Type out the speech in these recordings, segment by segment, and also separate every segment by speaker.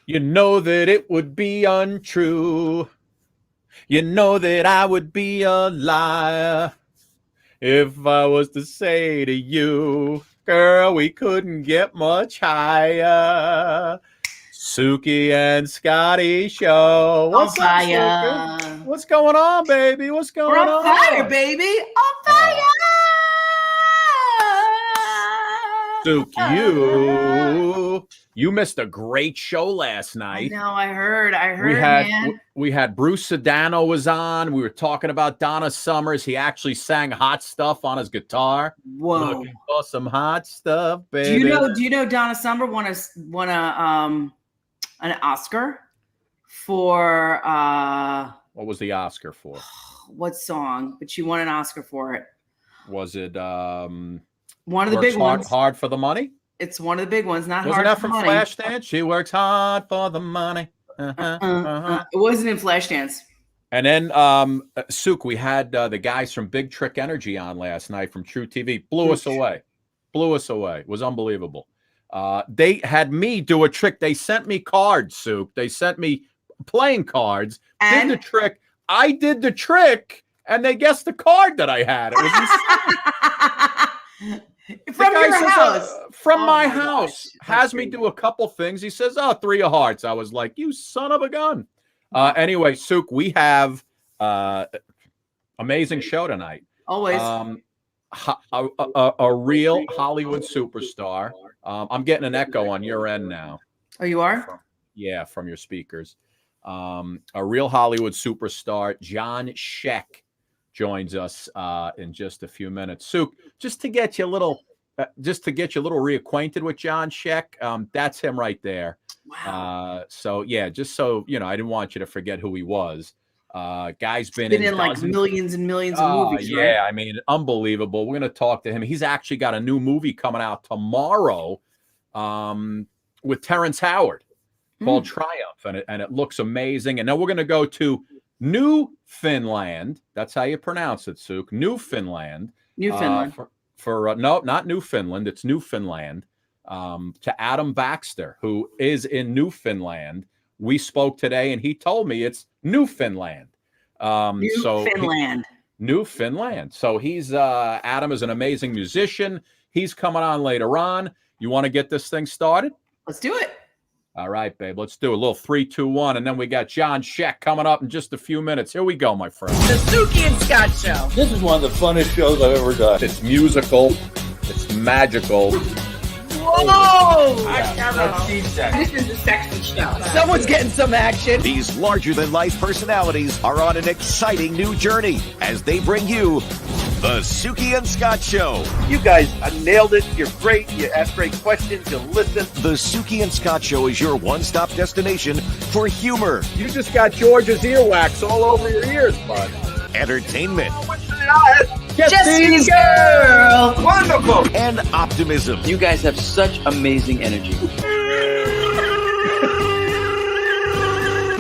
Speaker 1: You know that it would be untrue. You know that I would be a liar if I was to say to you, girl, we couldn't get much higher. Suki and Scotty show.
Speaker 2: On
Speaker 1: What's up, Suki?
Speaker 2: fire.
Speaker 1: What's going on, baby? What's
Speaker 2: We're
Speaker 1: going
Speaker 2: on fire, baby. On fire.
Speaker 1: Suki, you missed a great show last night.
Speaker 2: I know, I heard, man.
Speaker 1: We had Bruce Sedano was on. We were talking about Donna Summers. He actually sang Hot Stuff on his guitar.
Speaker 2: Whoa.
Speaker 1: Looking for some hot stuff, baby.
Speaker 2: Do you know Donna Summer won an Oscar for
Speaker 1: what was the Oscar for?
Speaker 2: What song? But she won an Oscar for it.
Speaker 1: Was it
Speaker 2: one of the big ones?
Speaker 1: Hard for the Money?
Speaker 2: It's one of the big ones, not
Speaker 1: Wasn't
Speaker 2: Hard
Speaker 1: that
Speaker 2: for
Speaker 1: from
Speaker 2: Money.
Speaker 1: Flashdance? She works hard for the money.
Speaker 2: It wasn't in Flashdance.
Speaker 1: And then Sook, we had the guys from Big Trick Energy on last night from True TV. Blew us away. It was unbelievable. They had me do a trick. They sent me cards, Sook. They sent me playing cards.
Speaker 2: And?
Speaker 1: Did the trick. I did the trick, and they guessed the card that I had. It was insane.
Speaker 2: From your house.
Speaker 1: From my house. Has me do a couple things. He says, 3 of hearts. I was like, you son of a gun. Anyway, Sook, we have amazing show tonight.
Speaker 2: Always.
Speaker 1: A real Hollywood superstar. I'm getting an echo on your end now.
Speaker 2: Oh, you are?
Speaker 1: Yeah, from your speakers. A real Hollywood superstar, John Schaech, joins us in just a few minutes. Sook, just to get you a little reacquainted with John Schaech, that's him right there.
Speaker 2: Wow.
Speaker 1: So yeah, just so you know, I didn't want you to forget who he was. Guy's been
Speaker 2: in like millions and millions of movies.
Speaker 1: Yeah,
Speaker 2: right?
Speaker 1: I mean, unbelievable. We're going to talk to him. He's actually got a new movie coming out tomorrow with Terrence Howard called Triumph, and it looks amazing. And then we're going to go to Newfoundland. That's how you pronounce it, Sook. Newfoundland.
Speaker 2: Newfoundland.
Speaker 1: No, not Newfoundland. It's Newfoundland. To Adam Baxter, who is in Newfoundland. We spoke today, and he told me it's Newfoundland. Newfoundland. So he's Adam is an amazing musician. He's coming on later on. You want to get this thing started?
Speaker 2: Let's do it.
Speaker 1: All right, babe. Let's do a little 3, 2, 1, and then we got John Schaech coming up in just a few minutes. Here we go, my friend.
Speaker 2: The Suki and Scott Show.
Speaker 3: This is one of the funnest shows I've ever done.
Speaker 1: It's musical. It's magical.
Speaker 2: Whoa!
Speaker 3: This
Speaker 2: is a sexy show. Someone's getting some action.
Speaker 4: These larger-than-life personalities are on an exciting new journey as they bring you the Suki and Scott Show.
Speaker 3: You guys nailed it. You're great. You ask great questions. You listen.
Speaker 4: The Suki and Scott Show is your one-stop destination for humor.
Speaker 1: You just got George's earwax all over your ears, bud.
Speaker 4: Entertainment.
Speaker 2: Jesse's girl.
Speaker 3: Wonderful.
Speaker 4: And optimism.
Speaker 5: You guys have such amazing energy.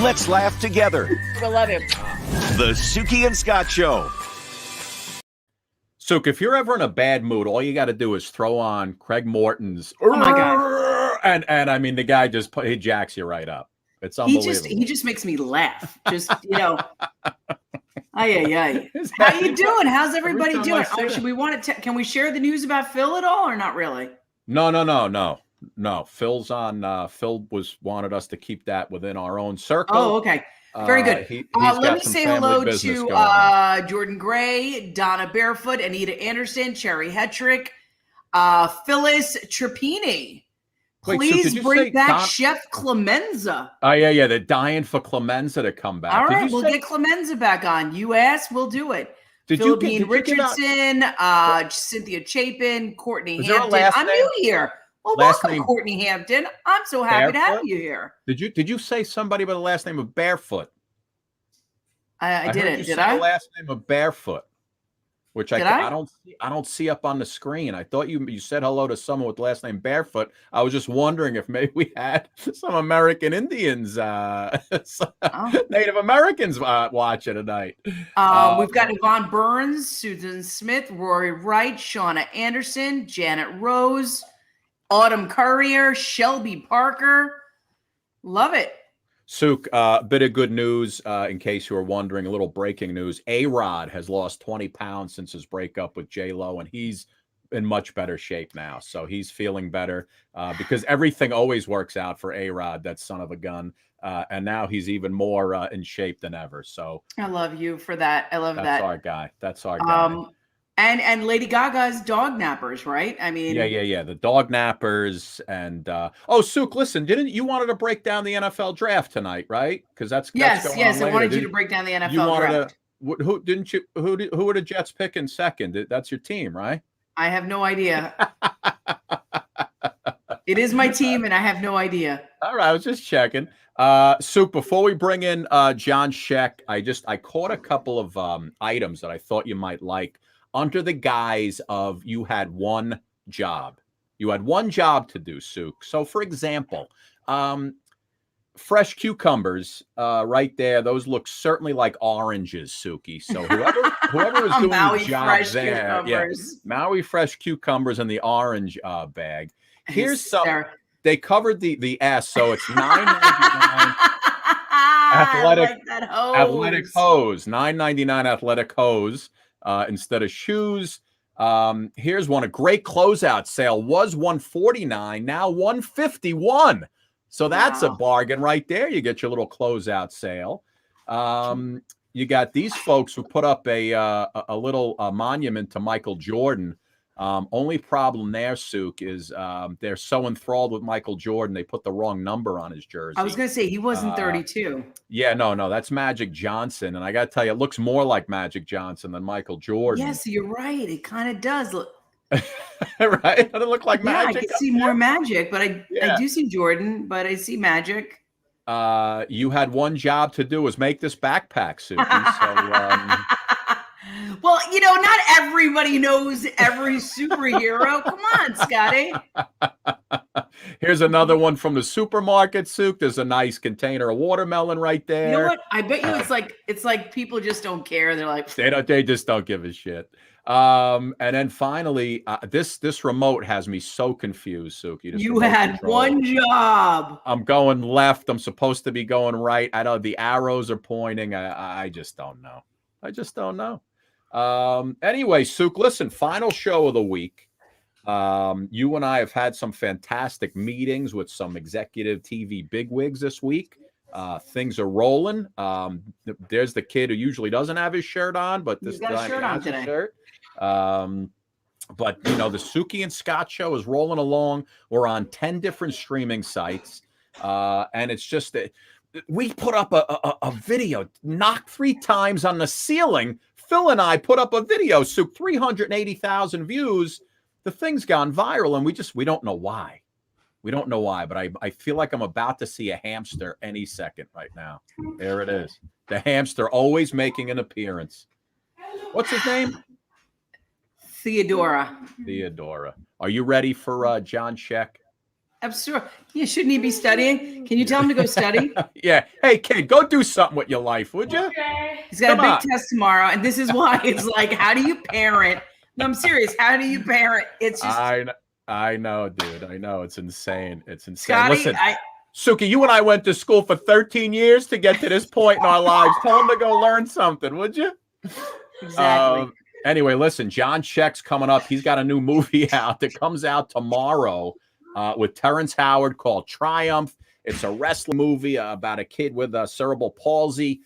Speaker 4: Let's laugh together.
Speaker 2: I love him.
Speaker 4: The Suki and Scott Show.
Speaker 1: Sook, if you're ever in a bad mood, all you got to do is throw on Craig Morton's.
Speaker 2: Oh my God!
Speaker 1: And I mean, the guy he jacks you right up. It's unbelievable.
Speaker 2: He just makes me laugh. Just Ay. How you doing? How's everybody doing? Can we share the news about Phil at all, or not really?
Speaker 1: No. Phil's on. Phil wanted us to keep that within our own circle.
Speaker 2: Oh, okay. Very good. Let me say hello to Jordan Gray, Donna Barefoot, Anita Anderson, Cherry Hetrick, Phyllis Trapini. Please bring back Chef Clemenza.
Speaker 1: Oh, yeah. They're dying for Clemenza to come back.
Speaker 2: All right, we'll get Clemenza back on. You asked, we'll do it. Philippine Richardson, Cynthia Chapin, Courtney Hampton. I'm new here. Well, welcome, Courtney Hampton. I'm so happy to have you here.
Speaker 1: Did you say somebody by the last name of Barefoot?
Speaker 2: I didn't. Did
Speaker 1: I? The last name of Barefoot, which I don't see up on the screen. I thought you said hello to someone with the last name Barefoot. I was just wondering if maybe we had some American Indians, Native Americans watching tonight.
Speaker 2: We've got Yvonne Burns, Susan Smith, Rory Wright, Shauna Anderson, Janet Rose, Autumn Courier, Shelby Parker. Love it.
Speaker 1: Suk, bit of good news in case you were wondering, a little breaking news. A-Rod has lost 20 pounds since his breakup with J-Lo, and he's in much better shape now. So he's feeling better because everything always works out for A-Rod, that son of a gun. And now he's even more in shape than ever. So
Speaker 2: I love you for that. I love that.
Speaker 1: That's our guy. That's our guy.
Speaker 2: And Lady Gaga's dog nappers, right? I mean,
Speaker 1: yeah. The dog nappers and Suk, listen, didn't you wanted to break down the NFL draft tonight, right? Because that's
Speaker 2: yes.
Speaker 1: I
Speaker 2: wanted you to break down the NFL draft.
Speaker 1: Who didn't you? Who were the Jets picking second? That's your team, right?
Speaker 2: I have no idea. It is my team, and I have no idea.
Speaker 1: All right, I was just checking. Suk, before we bring in John Schaech, I caught a couple of items that I thought you might like under the guise of you had one job. You had one job to do, Suk. So, for example, fresh cucumbers right there. Those look certainly like oranges, Suki. So whoever is doing
Speaker 2: Maui
Speaker 1: the job
Speaker 2: fresh
Speaker 1: there,
Speaker 2: cucumbers.
Speaker 1: Maui fresh cucumbers in the orange bag. Here's some. They covered the S, so it's $9.99. Athletic hose. $9.99 athletic hose instead of shoes. Here's one. A great closeout sale was $149, now $151. So that's a bargain right there. You get your little closeout sale. You got these folks who put up a little monument to Michael Jordan. Only problem there, Suk, is they're so enthralled with Michael Jordan, they put the wrong number on his jersey.
Speaker 2: I was going to say he wasn't 32.
Speaker 1: Yeah, no, that's Magic Johnson. And I got to tell you, it looks more like Magic Johnson than Michael Jordan.
Speaker 2: Yes, you're right. It kind of does look.
Speaker 1: Right? Doesn't it look like Magic?
Speaker 2: I can see more Magic, but I do see Jordan, but I see Magic.
Speaker 1: You had one job to do, was make this backpack, Suki. So,
Speaker 2: well, not everybody knows every superhero. Come on, Scotty.
Speaker 1: Here's another one from the supermarket, Suk. There's a nice container of watermelon right there.
Speaker 2: You know what? I bet you it's like people just don't care. They're like
Speaker 1: they just don't give a shit. And then finally, this remote has me so confused, Suki.
Speaker 2: You had one job.
Speaker 1: I'm going left. I'm supposed to be going right. I know the arrows are pointing. I just don't know. Anyway, Suk, listen, final show of the week. You and I have had some fantastic meetings with some executive TV bigwigs this week. Things are rolling. There's the kid who usually doesn't have his shirt on, but this time he has a shirt. But the Suki and Scott show is rolling along. We're on 10 different streaming sites. And it's just that we put up a video, knocked 3 times on the ceiling. Phil and I put up a video, Suk, 380,000 views. The thing's gone viral, and we don't know why. We don't know why, but I feel like I'm about to see a hamster any second right now. There it is. The hamster always making an appearance. What's his name?
Speaker 2: Theodora.
Speaker 1: Are you ready for John Schaech?
Speaker 2: I'm sure. Yeah, shouldn't he be studying? Can you tell him to go study?
Speaker 1: Yeah. Hey, kid, go do something with your life, would you?
Speaker 2: Okay. He's got a big test tomorrow, and this is why it's like, how do you parent? No, I'm serious. How do you parent? It's just.
Speaker 1: I know, dude. I know. It's insane.
Speaker 2: Scotty,
Speaker 1: listen, Suki, you and I went to school for 13 years to get to this point in our lives. Tell him to go learn something, would you?
Speaker 2: Exactly.
Speaker 1: Anyway, listen, John Schaech's coming up. He's got a new movie out that comes out tomorrow with Terrence Howard called Triumph. It's a wrestling movie about a kid with cerebral palsy,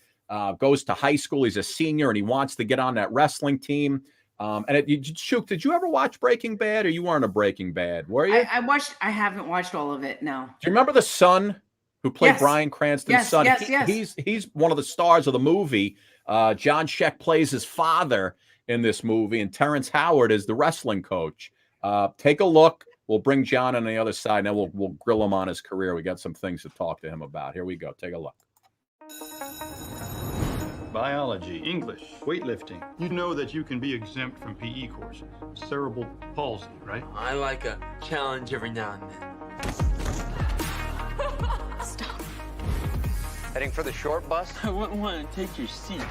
Speaker 1: goes to high school. He's a senior, and he wants to get on that wrestling team. Schaech, did you ever watch Breaking Bad, or you weren't a Breaking Bad? Were you?
Speaker 2: I haven't watched all of it, no.
Speaker 1: Do you remember the son who played Bryan Cranston's son?
Speaker 2: Yes.
Speaker 1: He's one of the stars of the movie. John Schaech plays his father in this movie, and Terrence Howard is the wrestling coach. Take a look. We'll bring John on the other side, and then we'll grill him on his career. We got some things to talk to him about. Here we go. Take a look.
Speaker 6: Biology, English, weightlifting. You know that you can be exempt from PE courses. Cerebral palsy, right?
Speaker 7: I like a challenge every now and then.
Speaker 8: Stop.
Speaker 9: Heading for the short bus?
Speaker 7: I wouldn't want to take your seat.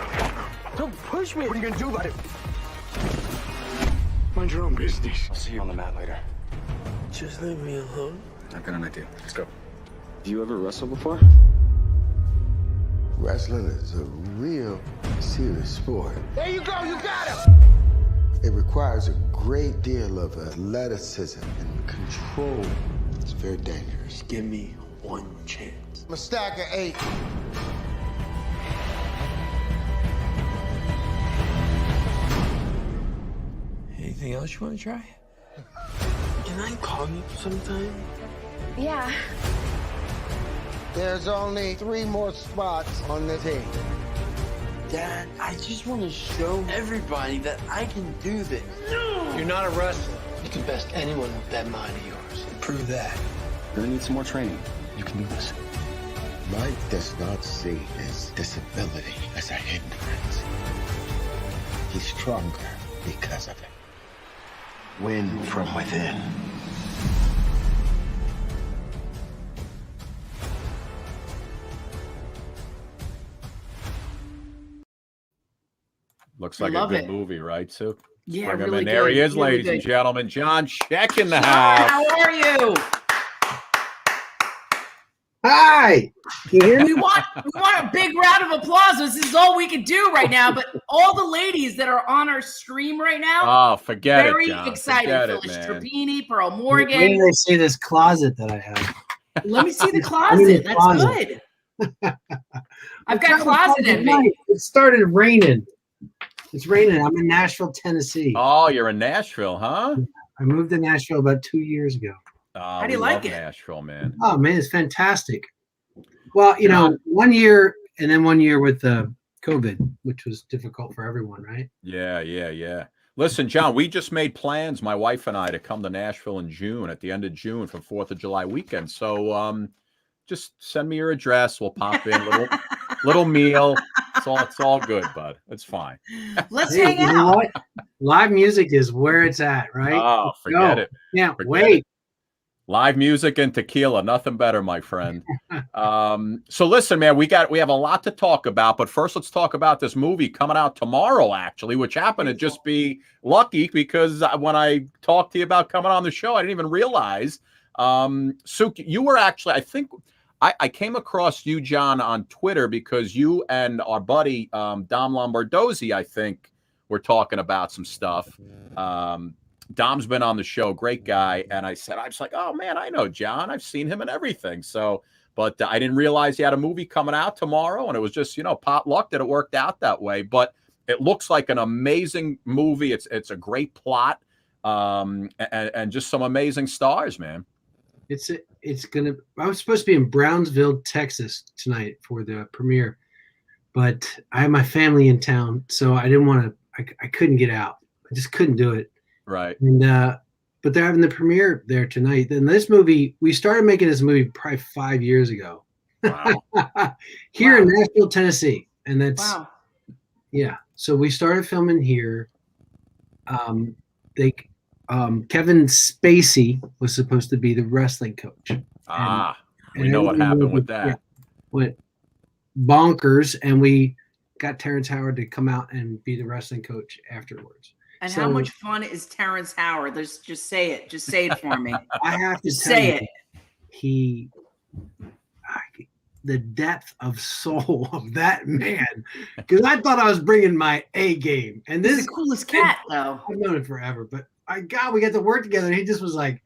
Speaker 9: Don't push me! What are you gonna do about it?
Speaker 6: Mind your own business.
Speaker 9: I'll see you on the mat later.
Speaker 7: Just leave me alone.
Speaker 9: I've got an idea. Let's go.
Speaker 8: Have you ever wrestled before?
Speaker 10: Wrestling is a real serious sport.
Speaker 9: There you go, you got him!
Speaker 10: It requires a great deal of athleticism and control. It's very dangerous.
Speaker 7: Give me one chance.
Speaker 10: I'm a stack of 8.
Speaker 7: Anything else you want to try? Can I call you sometime?
Speaker 11: Yeah.
Speaker 10: There's only 3 more spots on the team.
Speaker 7: Dad, I just want to show everybody that I can do this.
Speaker 9: You're not a wrestler.
Speaker 7: You can best anyone with that mind of yours. Prove that.
Speaker 8: You're gonna need some more training. You can do this.
Speaker 10: Mike does not see his disability as a hindrance. He's stronger because of it.
Speaker 9: Win from within.
Speaker 1: Looks like a good movie, right, Sue?
Speaker 2: Yeah,
Speaker 1: bring him
Speaker 2: really
Speaker 1: in. There
Speaker 2: good.
Speaker 1: he is,
Speaker 2: Really
Speaker 1: ladies
Speaker 2: good.
Speaker 1: and gentlemen. John Schaech in the
Speaker 2: John,
Speaker 1: house.
Speaker 2: how are you?
Speaker 12: Hi. Can you hear me?
Speaker 2: We want a big round of applause. This is all we can do right now. But all the ladies that are on our stream right now,
Speaker 1: Oh, forget it,
Speaker 2: very
Speaker 1: John.
Speaker 2: excited.
Speaker 1: Forget it,
Speaker 2: Phyllis
Speaker 1: man.
Speaker 2: Trapini, Pearl
Speaker 12: Where
Speaker 2: Morgan.
Speaker 12: do they see this closet that I have?
Speaker 2: Let me see the
Speaker 12: I'm in the
Speaker 2: closet. That's
Speaker 12: closet.
Speaker 2: good. I've got closet envy.
Speaker 12: It started raining. It's raining. I'm in Nashville, Tennessee.
Speaker 1: Oh, you're in Nashville, huh?
Speaker 12: I moved to Nashville about 2 years ago.
Speaker 1: How
Speaker 2: do you like it?
Speaker 1: Nashville, man.
Speaker 12: Oh man, it's fantastic. Well, you know, 1 year and then 1 year with COVID, which was difficult for everyone, right?
Speaker 1: Yeah. Listen, John, we just made plans, my wife and I, to come to Nashville in June, at the end of June for 4th of July weekend. So just send me your address. We'll pop in, little meal. It's all good, bud. It's fine.
Speaker 2: Let's
Speaker 12: Hey,
Speaker 2: hang
Speaker 12: you know
Speaker 2: out.
Speaker 12: what? Live music is where it's at, right?
Speaker 1: Oh, forget it.
Speaker 12: Yeah,
Speaker 1: Forget
Speaker 12: wait.
Speaker 1: it. Live music and tequila, nothing better, my friend. So listen, man, we have a lot to talk about, but first let's talk about this movie coming out tomorrow, actually, which happened to just be lucky because when I talked to you about coming on the show, I didn't even realize. Suk, you were actually, I think I came across you, John, on Twitter because you and our buddy Dom Lombardozzi, I think, were talking about some stuff. Dom's been on the show, great guy. And I was like, oh man, I know John. I've seen him and everything. So, but I didn't realize he had a movie coming out tomorrow. And it was just, pot luck that it worked out that way. But it looks like an amazing movie. It's a great plot and just some amazing stars, man.
Speaker 12: I was supposed to be in Brownsville, Texas tonight for the premiere, but I have my family in town. So I didn't want to, I couldn't get out. I just couldn't do it.
Speaker 1: Right.
Speaker 12: And but they're having the premiere there tonight. Then this movie, we started making this movie probably 5 years ago.
Speaker 1: Wow.
Speaker 12: Here in Nashville, Tennessee. And that's
Speaker 2: Wow.
Speaker 12: So we started filming here. Kevin Spacey was supposed to be the wrestling coach.
Speaker 1: We know what happened with that.
Speaker 12: Yeah, went bonkers, and we got Terrence Howard to come out and be the wrestling coach afterwards.
Speaker 2: And how much fun is Terrence Howard? Just say it. Just say it for me.
Speaker 12: I have to
Speaker 2: say
Speaker 12: it. The depth of soul of that man, because I thought I was bringing my A game, and this
Speaker 2: is the coolest cat, though.
Speaker 12: I've known it forever, but we got to work together, and he just was like,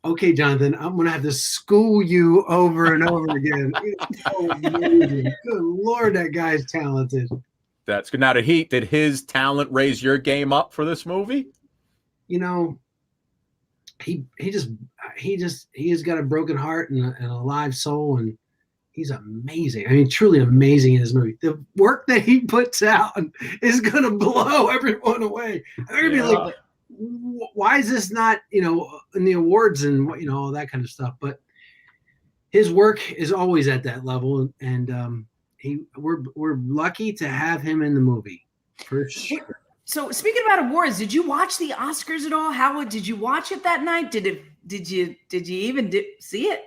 Speaker 12: "Okay, Jonathan, I'm gonna have to school you over and over again." It's so amazing. Good Lord, that guy's talented.
Speaker 1: That's good. Now, did his talent raise your game up for this movie?
Speaker 12: He has got a broken heart and a live soul, and he's amazing. I mean, truly amazing in his movie. The work that he puts out is gonna blow everyone away. They're gonna be like, why is this not, in the awards and all that kind of stuff? But his work is always at that level, and we're lucky to have him in the movie for sure.
Speaker 2: So speaking about awards, did you watch the Oscars at all? Howard, did you watch it that night? Did you even see it?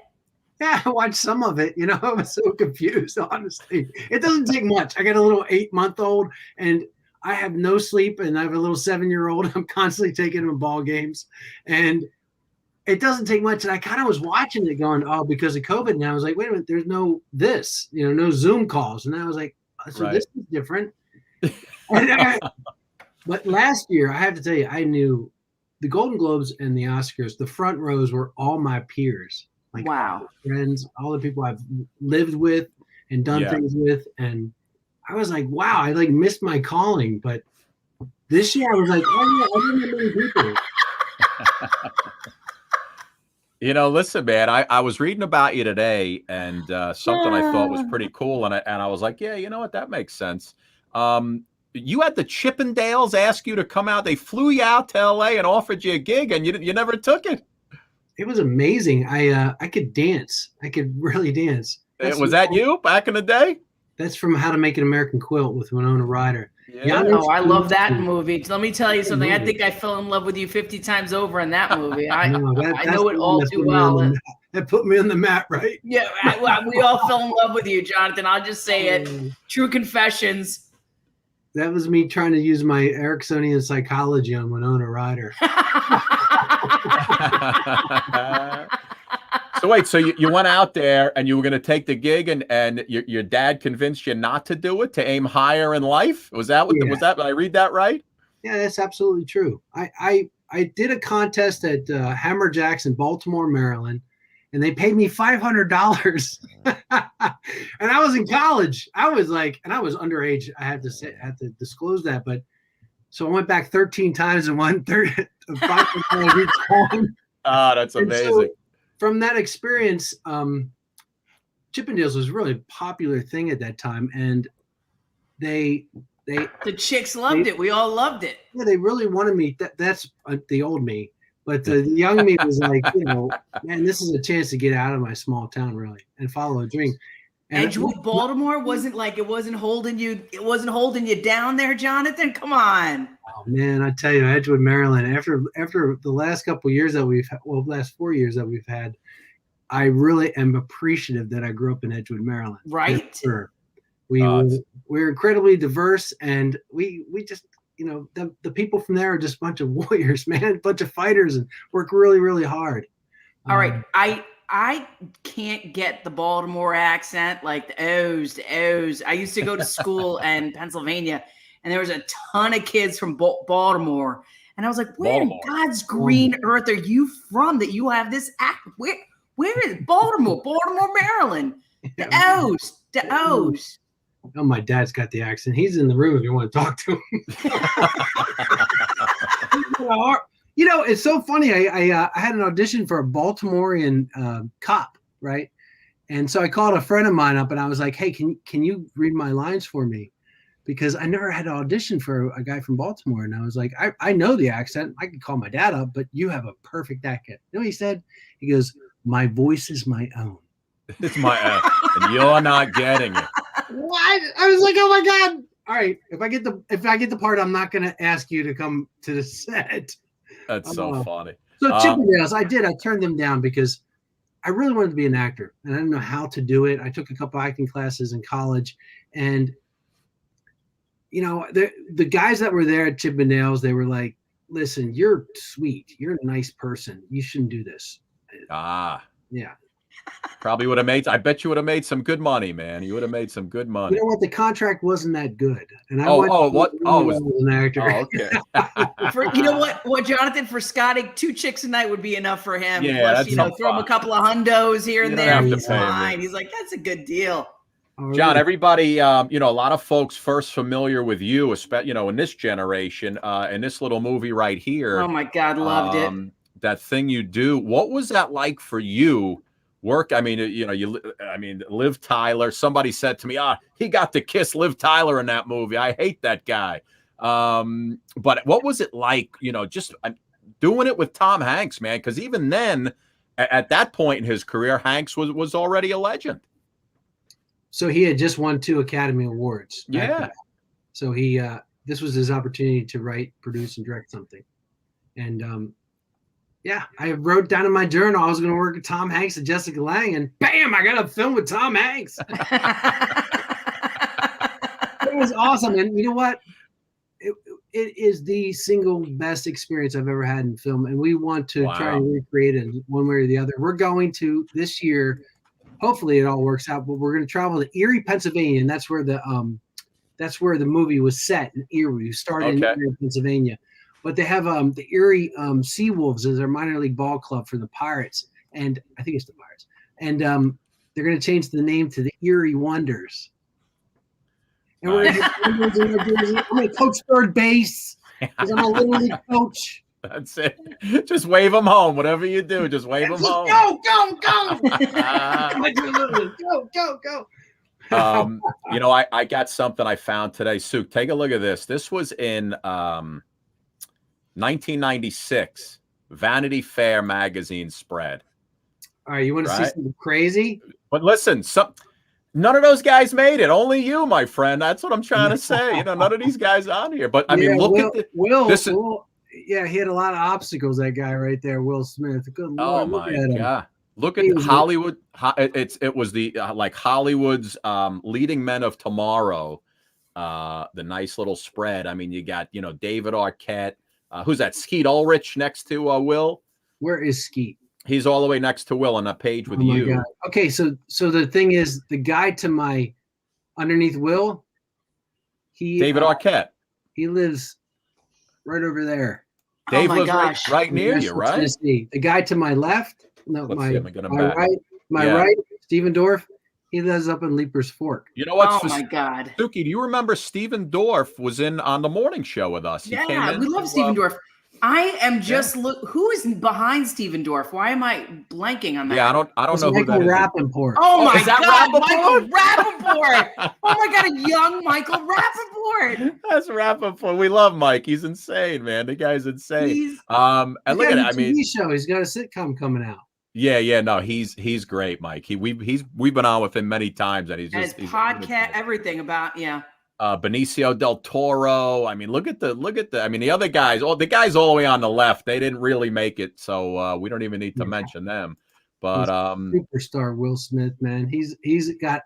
Speaker 12: Yeah, I watched some of it. I was so confused, honestly. It doesn't take much. I got a little 8-month-old, and I have no sleep, and I have a little 7-year-old. I'm constantly taking him to ball games, and it doesn't take much. And I kind of was watching it going, oh, because of COVID. And I was like, wait a minute, there's no no Zoom calls. And I was like, so this is different. But last year, I have to tell you, I knew the Golden Globes and the Oscars, the front rows were all my peers. Like,
Speaker 2: wow.
Speaker 12: All my friends, all the people I've lived with and done things with. And I was like, wow, I like missed my calling. But this year I was like, oh yeah, I didn't know many people.
Speaker 1: Listen, man, I was reading about you today, and something I thought was pretty cool, and I was like, yeah, you know what, that makes sense. You had the Chippendales ask you to come out. They flew you out to LA and offered you a gig, and you never took it.
Speaker 12: It was amazing. I could dance. I could really dance.
Speaker 1: Was that you back in the day?
Speaker 12: That's from How to Make an American Quilt with Winona Ryder.
Speaker 2: Yeah. Oh, I love that movie. Let me tell you something. I think I fell in love with you 50 times over in that movie. I know it all too well.
Speaker 12: That put me on the map, right?
Speaker 2: Yeah, we all fell in love with you, Jonathan. I'll just say it. True confessions.
Speaker 12: That was me trying to use my Ericksonian psychology on Winona Ryder.
Speaker 1: So wait, so you went out there and you were going to take the gig, and your dad convinced you not to do it, to aim higher in life? Was that was that? Did I read that right?
Speaker 12: Yeah, that's absolutely true. I did a contest at Hammer Jacks in Baltimore, Maryland, and they paid me $500. And I was in college. I was like, and I was underage. I had to disclose that, but so I went back 13 times and won $500 each time.
Speaker 1: Oh, that's amazing.
Speaker 12: So, from that experience, Chippendales was really a popular thing at that time, and the
Speaker 2: chicks loved it. We all loved it.
Speaker 12: Yeah, they really wanted me. That's the old me, but the young me was like, man, this is a chance to get out of my small town, really, and follow a dream. And
Speaker 2: Edgewood, Baltimore wasn't holding you. It wasn't holding you down there, Jonathan. Come on.
Speaker 12: Oh man, I tell you, Edgewood, Maryland. After the last couple of years that last 4 years that we've had, I really am appreciative that I grew up in Edgewood, Maryland.
Speaker 2: Right.
Speaker 12: Sure. We're incredibly diverse, and we just the people from there are just a bunch of warriors, man, a bunch of fighters, and work really, really hard.
Speaker 2: All right, I can't get the Baltimore accent, like the O's. I used to go to school in Pennsylvania, and there was a ton of kids from Baltimore. And I was like, where in God's green earth are you from that you have this accent? Where is Baltimore? Baltimore, Maryland. The O's.
Speaker 12: Oh, my dad's got the accent. He's in the room if you want to talk to him. It's so funny. I had an audition for a Baltimorean cop, right? And so I called a friend of mine up, and I was like, hey, can you read my lines for me? Because I never had an audition for a guy from Baltimore. And I was like, I know the accent. I could call my dad up, but you have a perfect accent. You know what he said? He goes, my voice is my own.
Speaker 1: It's my own. And you're not getting it.
Speaker 12: What? I was like, oh my God. All right. If I get the part, I'm not going to ask you to come to the set.
Speaker 1: That's so funny.
Speaker 12: So Chippendales, I turned them down because I really wanted to be an actor, and I didn't know how to do it. I took a couple acting classes in college, and the guys that were there at Chippendales, they were like, listen, you're sweet. You're a nice person. You shouldn't do this. Yeah.
Speaker 1: Probably would have I bet you would have made some good money, man. You would have made some good money.
Speaker 12: You know what? The contract wasn't that good. And
Speaker 1: I was
Speaker 12: an actor.
Speaker 1: Oh, okay.
Speaker 2: You know what, Jonathan, for Scotty, 2 chicks a night would be enough for him.
Speaker 1: Yeah,
Speaker 2: plus, throw him a couple of hundos here and there. He's fine.
Speaker 1: Me.
Speaker 2: He's like, that's a good deal.
Speaker 1: John, everybody, a lot of folks first familiar with you, especially, in this generation, in this little movie right here.
Speaker 2: Oh my God, loved it.
Speaker 1: That thing you do. What was that like for you? Work. I mean, Liv Tyler. Somebody said to me, he got to kiss Liv Tyler in that movie. I hate that guy. But what was it like, just doing it with Tom Hanks, man? Because even then, at that point in his career, Hanks was already a legend.
Speaker 12: So he had just won 2 Academy Awards.
Speaker 1: Yeah.
Speaker 12: So this was his opportunity to write, produce, and direct something. And I wrote down in my journal I was going to work with Tom Hanks and Jessica Lange, and bam, I got a film with Tom Hanks. It was awesome. And you know what? it is the single best experience I've ever had in film, and we want to try and recreate it one way or the other. We're going to this year. Hopefully, it all works out. But we're going to travel to Erie, Pennsylvania, and that's where the movie was set in Erie. We started in Erie, Pennsylvania, but they have the Erie Seawolves as their minor league ball club for the Pirates, and I think it's the Pirates, and they're going to change the name to the Erie Wonders. And we're I'm going to coach third base because I'm a little league coach.
Speaker 1: That's it. Just wave them home. Whatever you do, just wave them home.
Speaker 12: Go, go, go. Go.
Speaker 1: You know, I got something I found today. Suk, take a look at this. This was in 1996, Vanity Fair magazine spread.
Speaker 12: All right, you want to see something crazy?
Speaker 1: But listen, none of those guys made it. Only you, my friend. That's what I'm trying to say. You know, none of these guys on here. But I mean, look at
Speaker 12: Will. Yeah, he had a lot of obstacles. That guy right there, Will Smith. Good Lord.
Speaker 1: Oh my God! Look at Hollywood. It was the like Hollywood's leading men of tomorrow. The nice little spread. I mean, you got David Arquette. Who's that? Skeet Ulrich next to Will.
Speaker 12: Where is Skeet?
Speaker 1: He's all the way next to Will on that page with you.
Speaker 12: God. Okay, so the thing is, the guy to my underneath Will,
Speaker 1: David Arquette.
Speaker 12: He lives right over there.
Speaker 1: Dave lives right near you, right?
Speaker 12: Tennessee. The guy to my left,
Speaker 1: right,
Speaker 12: Stephen Dorf. He lives up in Leaper's Fork.
Speaker 1: You know what?
Speaker 2: Oh my God,
Speaker 1: Suki, do you remember Stephen Dorf was on the morning show with us?
Speaker 2: Yeah, we love Stephen Dorf. I am just who is behind Stephen Dorf? Why am I blanking on that?
Speaker 1: Yeah, I don't know who that is.
Speaker 12: Rappaport.
Speaker 2: Oh my God, Michael Rappaport! Oh my God, a young Michael Rappaport.
Speaker 1: That's Rappaport. We love Mike. He's insane, man. The guy's insane. And look at it. I mean,
Speaker 12: show. He's got a sitcom coming out.
Speaker 1: Yeah. No, he's great, Mike. We've been on with him many times, and he's
Speaker 2: podcast, everything about
Speaker 1: Benicio Del Toro. I mean, look at the the other guys, the guys all the way on the left, they didn't really make it, so we don't even need to mention them. But
Speaker 12: superstar Will Smith, man, he's got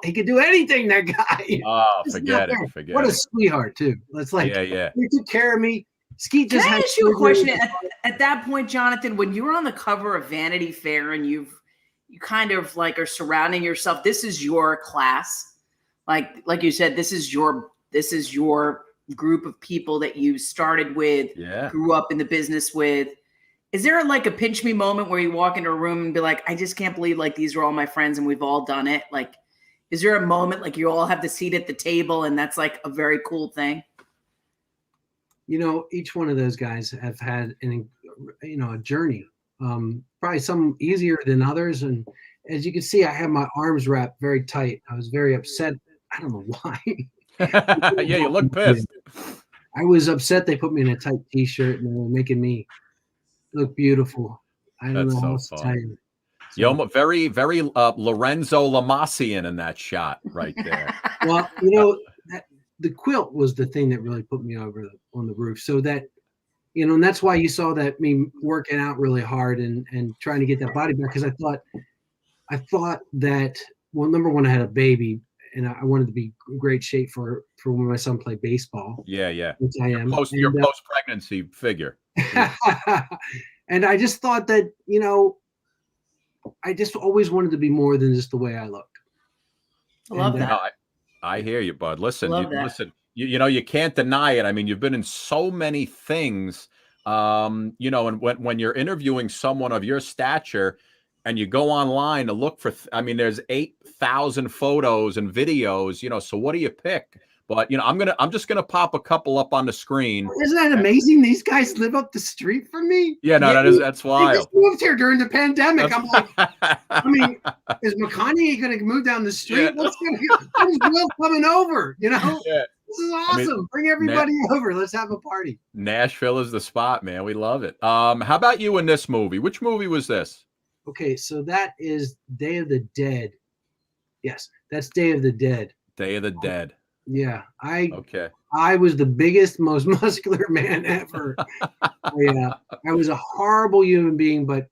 Speaker 12: he could do anything, that guy.
Speaker 1: Oh, forget it.
Speaker 12: What a sweetheart too. That's like,
Speaker 1: yeah.
Speaker 12: He took care of me. Skeet just
Speaker 2: Can I ask you a question at that point, Jonathan, when you were on the cover of Vanity Fair and you kind of like are surrounding yourself, this is your class. Like you said, this is your group of people that you started with, grew up in the business with. Is there like a pinch me moment where you walk into a room and be like, I just can't believe like these are all my friends and we've all done it? Like, is there a moment like you all have the seat at the table and that's like a very cool thing?
Speaker 12: Each one of those guys have had a journey. Probably some easier than others, and as you can see, I have my arms wrapped very tight. I was very upset. I don't know why.
Speaker 1: Yeah, you look pissed.
Speaker 12: I was upset they put me in a tight t-shirt and they were making me look beautiful. I don't know how else to tell you.
Speaker 1: You're very, very Lorenzo Lamassian in that shot right there.
Speaker 12: Well, the quilt was the thing that really put me over on the roof. So that, and that's why you saw that me working out really hard and trying to get that body back, because I thought that, well, number one, I had a baby and I wanted to be in great shape for when my son played baseball.
Speaker 1: Yeah.
Speaker 12: Which I am.
Speaker 1: Your post-pregnancy figure.
Speaker 12: And I just thought that, I just always wanted to be more than just the way I looked.
Speaker 2: I love that.
Speaker 1: No, I hear you, bud. Listen, you can't deny it. I mean, you've been in so many things, and when you're interviewing someone of your stature and you go online to look for, there's 8,000 photos and videos, so what do you pick? But, I'm just going to pop a couple up on the screen.
Speaker 12: Isn't that amazing? These guys live up the street from me.
Speaker 1: Yeah, no, that's wild.
Speaker 12: They just moved here during the pandemic. I'm like, is McConaughey going to move down the street?
Speaker 1: Yeah.
Speaker 12: When's Will coming over?
Speaker 1: Yeah.
Speaker 12: This is awesome. Bring everybody over. Let's have a party.
Speaker 1: Nashville is the spot, man. We love it. How about you in this movie? Which movie was this?
Speaker 12: Okay, so that is Day of the Dead. Yes, that's Day of the Dead.
Speaker 1: Day of the Dead.
Speaker 12: Yeah, I
Speaker 1: I
Speaker 12: was the biggest, most muscular man ever. I was a horrible human being, but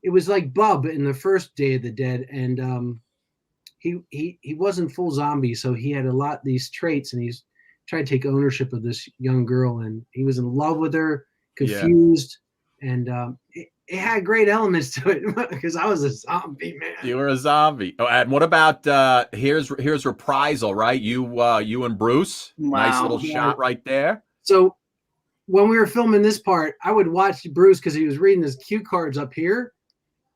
Speaker 12: it was like Bub in the first Day of the Dead, and he wasn't full zombie, so he had a lot of these traits, and he's try to take ownership of this young girl, and he was in love with her, confused, and it had great elements to it because I was a zombie, man.
Speaker 1: You were a zombie. Oh, and what about here's Reprisal, right? You and Bruce. Wow. Nice little shot right there.
Speaker 12: So when we were filming this part, I would watch Bruce because he was reading his cue cards up here.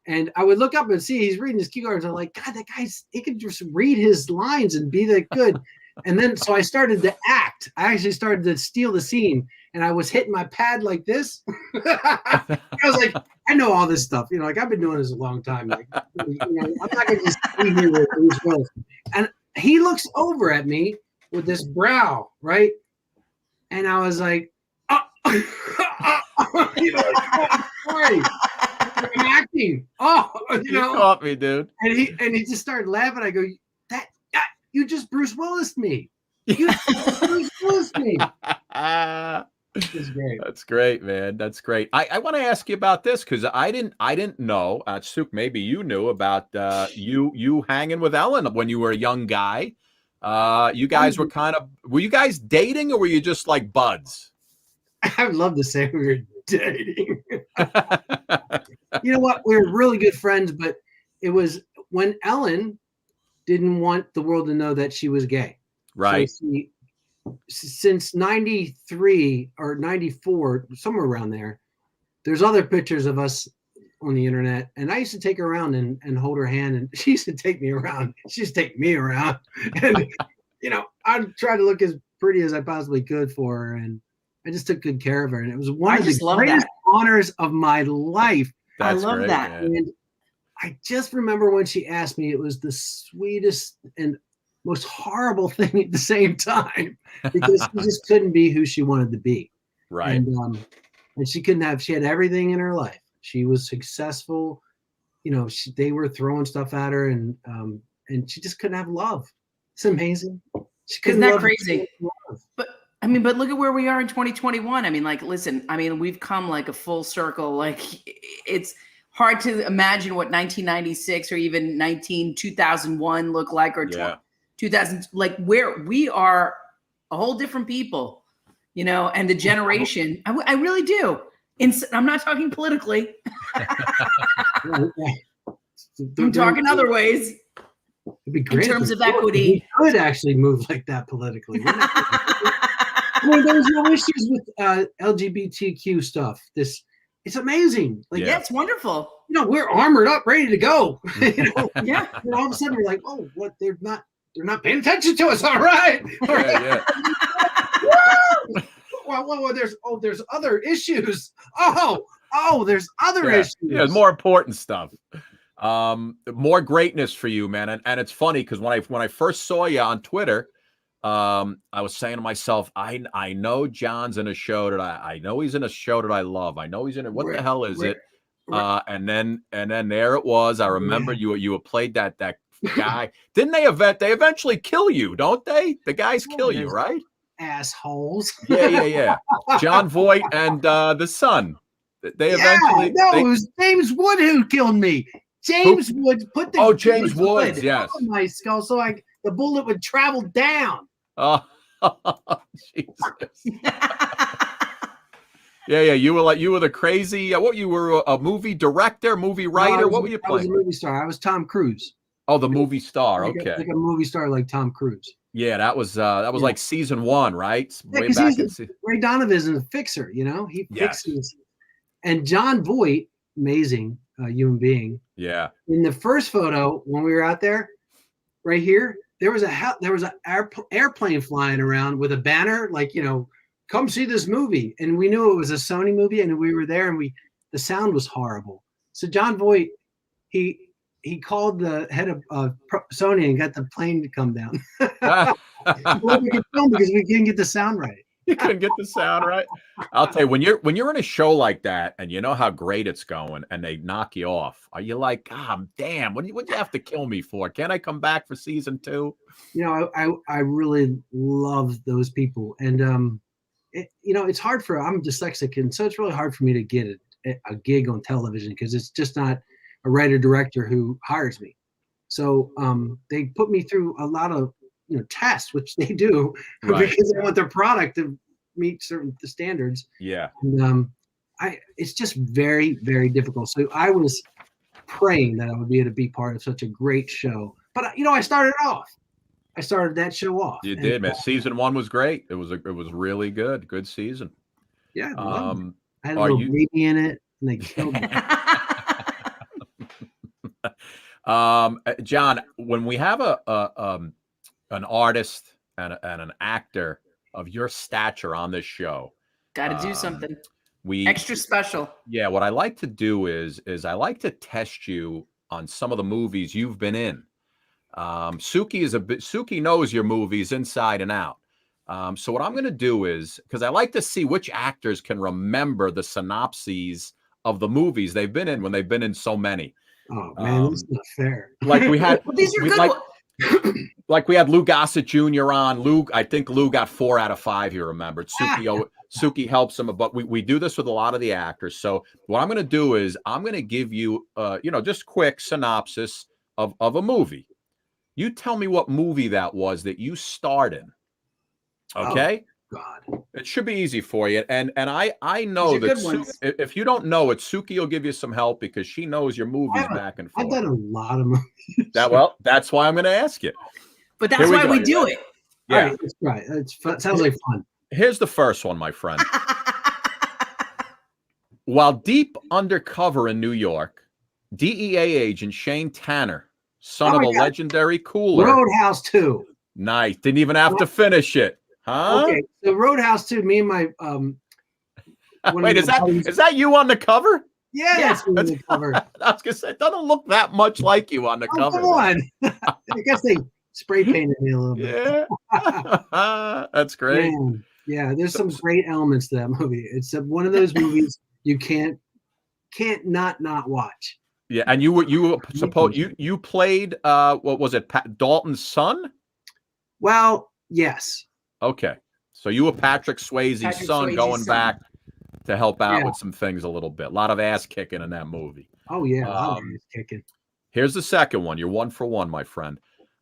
Speaker 12: And I would look up and see he's reading his cue cards. I'm like, God, that he could just read his lines and be that good. And then, so I started to act. I actually started to steal the scene, and I was hitting my pad like this. I was like, I know all this stuff. Like I've been doing this a long time. Like, I'm not going to just be here with Bruce Willis. And he looks over at me with this brow, right? And I was like, sorry. I'm acting.
Speaker 1: You caught me, dude.
Speaker 12: And he just started laughing. I go, you just Bruce Willis me. You Bruce Willis me. It's great.
Speaker 1: That's great, man. That's great. I want to ask you about this because I didn't know. Suk, maybe you knew about you hanging with Ellen when you were a young guy. You guys were you guys dating, or were you just like buds?
Speaker 12: I would love to say we were dating. You know what? We were really good friends, but it was when Ellen didn't want the world to know that she was gay.
Speaker 1: Right.
Speaker 12: So since 93 or 94, somewhere around there, there's other pictures of us on the internet. And I used to take her around and hold her hand, and she used to take me around. She used to take me around. And, I'd try to look as pretty as I possibly could for her. And I just took good care of her. And it was one of the greatest honors of my life.
Speaker 2: I love that.
Speaker 12: Man. And I just remember when she asked me, it was the sweetest and most horrible thing at the same time, because she just couldn't be who she wanted to be.
Speaker 1: Right.
Speaker 12: And she had everything in her life. She was successful. They were throwing stuff at her, and she just couldn't have love. It's amazing.
Speaker 2: Isn't that crazy? But look at where we are in 2021. Listen, we've come like a full circle. Like it's hard to imagine what 1996 or even 2001 looked like, or 2000, like where we are a whole different people, and the generation. I really do. I'm not talking politically. I'm talking other ways.
Speaker 12: It'd be great
Speaker 2: in terms of equity.
Speaker 12: We could actually move like that politically. There's no issues with LGBTQ stuff. It's amazing. Like,
Speaker 2: it's wonderful.
Speaker 12: We're armored up, ready to go. Yeah. And all of a sudden we're like, oh, what? They're not paying attention to us. All right.
Speaker 1: Yeah.
Speaker 12: Well, there's other issues. There's other issues.
Speaker 1: Yeah, more important stuff. More greatness for you, man. And it's funny because when I first saw you on Twitter, I was saying to myself, I know John's in a show that I know he's in a show that I love. I know he's in it. What the hell is it? And then there it was. I remember you played that guy. Didn't they eventually kill you, don't they? The guys kill you, right?
Speaker 12: Assholes.
Speaker 1: Yeah. John Voight and the son. They eventually.
Speaker 12: It was James Wood who killed me. James Wood put the
Speaker 1: James Woods, yes,
Speaker 12: on my skull, so the bullet would travel down.
Speaker 1: Oh, Jesus. Yeah. You were the crazy. What you were a movie director, movie writer. What were you playing?
Speaker 12: I was a movie star. I was Tom Cruise.
Speaker 1: Oh, the movie star. Okay,
Speaker 12: like a movie star like Tom Cruise.
Speaker 1: Yeah, that was like season 1, right?
Speaker 12: Way back Ray Donovan's a fixer. He fixes. And John Voight, amazing human being.
Speaker 1: Yeah.
Speaker 12: In the first photo, when we were out there, right here, there was an airplane flying around with a banner, like, come see this movie. And we knew it was a Sony movie, and we were there, and the sound was horrible. So John Voight, he called the head of Sony and got the plane to come down. Well, we could film because we couldn't get the sound right.
Speaker 1: You couldn't get the sound right. I'll tell you, when you're in a show like that and you know how great it's going and they knock you off, are you like, damn, what do you have to kill me for? Can't I come back for season 2?
Speaker 12: I really love those people. And it's hard I'm dyslexic, and so it's really hard for me to get a gig on television because it's just not a writer director who hires me. So they put me through a lot of test, which they do because they want their product to meet certain standards.
Speaker 1: Yeah.
Speaker 12: And it's just very, very difficult. So I was praying that I would be able to be part of such a great show. But I started that show off.
Speaker 1: You did, man. Season 1 was great. It was really good. Good season.
Speaker 12: Yeah. I had a little baby in it, and they killed me.
Speaker 1: John, when we have an artist and an actor of your stature on this show,
Speaker 2: got to do something.
Speaker 1: We
Speaker 2: extra special.
Speaker 1: Yeah, what I like to do is I like to test you on some of the movies you've been in. Suki knows your movies inside and out. So what I'm going to do is, because I like to see which actors can remember the synopses of the movies they've been in when they've been in so many.
Speaker 12: Oh man, this is not fair.
Speaker 1: Like we had,
Speaker 2: well, these are good.
Speaker 1: Like we had Lou Gossett Jr. on. I think Lou got 4 out of 5. He remembered. Suki helps him, but we do this with a lot of the actors. So what I'm going to do is I'm going to give you, just quick synopsis of a movie. You tell me what movie that was that you starred in. Okay.
Speaker 12: Oh, God.
Speaker 1: It should be easy for you. And I know that if you don't know it, Suki will give you some help because she knows your movies back and forth.
Speaker 12: I've done a lot of movies.
Speaker 1: That's why I'm going to ask you.
Speaker 2: But that's why we do it.
Speaker 1: Yeah.
Speaker 12: Right, that's right. It sounds like fun.
Speaker 1: Here's the first one, my friend. While deep undercover in New York, DEA agent Shane Tanner, son of a legendary cooler.
Speaker 12: Roadhouse 2.
Speaker 1: Nice. Didn't even have to finish it. Huh?
Speaker 12: Okay. So Roadhouse 2, me and my
Speaker 1: wait, is that you on the cover?
Speaker 12: Yeah, that's on the cover.
Speaker 1: I was gonna say it doesn't look that much like you on the cover.
Speaker 12: Come on. I guess they spray painted me a little bit.
Speaker 1: Yeah. That's great.
Speaker 12: Man. Yeah, there's some great elements to that movie. It's one of those movies you can't not watch.
Speaker 1: Yeah, and you played what was it, Dalton's son?
Speaker 12: Well, yes.
Speaker 1: Okay, so you were Patrick Swayze's son going back to help out with some things a little bit. A lot of ass kicking in that movie.
Speaker 12: Oh yeah, a lot of ass kicking.
Speaker 1: Here's the second one. You're 1 for 1, my friend.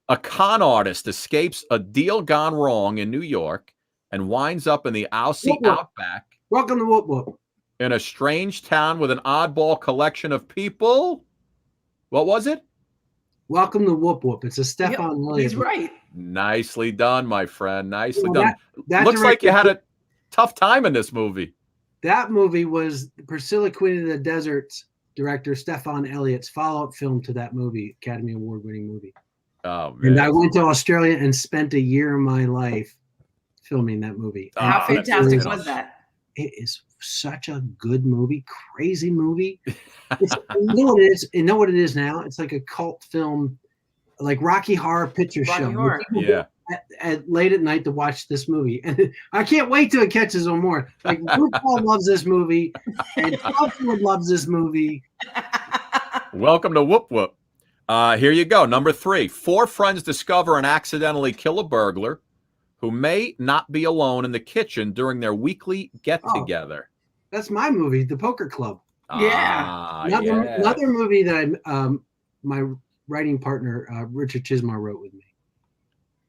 Speaker 1: A con artist escapes a deal gone wrong in New York and winds up in the Aussie outback.
Speaker 12: Welcome to Whoop Whoop.
Speaker 1: In a strange town with an oddball collection of people. What was it?
Speaker 12: Welcome to Whoop Whoop. It's a Stefan Elliott.
Speaker 2: He's right.
Speaker 1: Nicely done, my friend. Nicely
Speaker 12: done.
Speaker 1: That looks like you had a tough time in this movie.
Speaker 12: That movie was Priscilla, Queen of the Desert's director Stefan Elliott's follow-up film to that movie, Academy Award-winning movie.
Speaker 1: Oh man!
Speaker 12: And I went to Australia and spent a year of my life filming that movie.
Speaker 2: How fantastic was that?
Speaker 12: It is such a good movie, crazy movie. You know what it is? You know what it is now? It's like a cult film, like Rocky Horror Picture Show.
Speaker 1: Yeah.
Speaker 12: At late at night to watch this movie, and I can't wait till it catches on more. Like RuPaul loves this movie, and Buffalo loves this movie.
Speaker 1: Welcome to Whoop Whoop. Here you go. Number 3. 4 friends discover and accidentally kill a burglar who may not be alone in the kitchen during their weekly get-together.
Speaker 12: That's my movie, The Poker Club.
Speaker 2: Yeah.
Speaker 12: Another movie that my writing partner, Richard Chismar, wrote with me.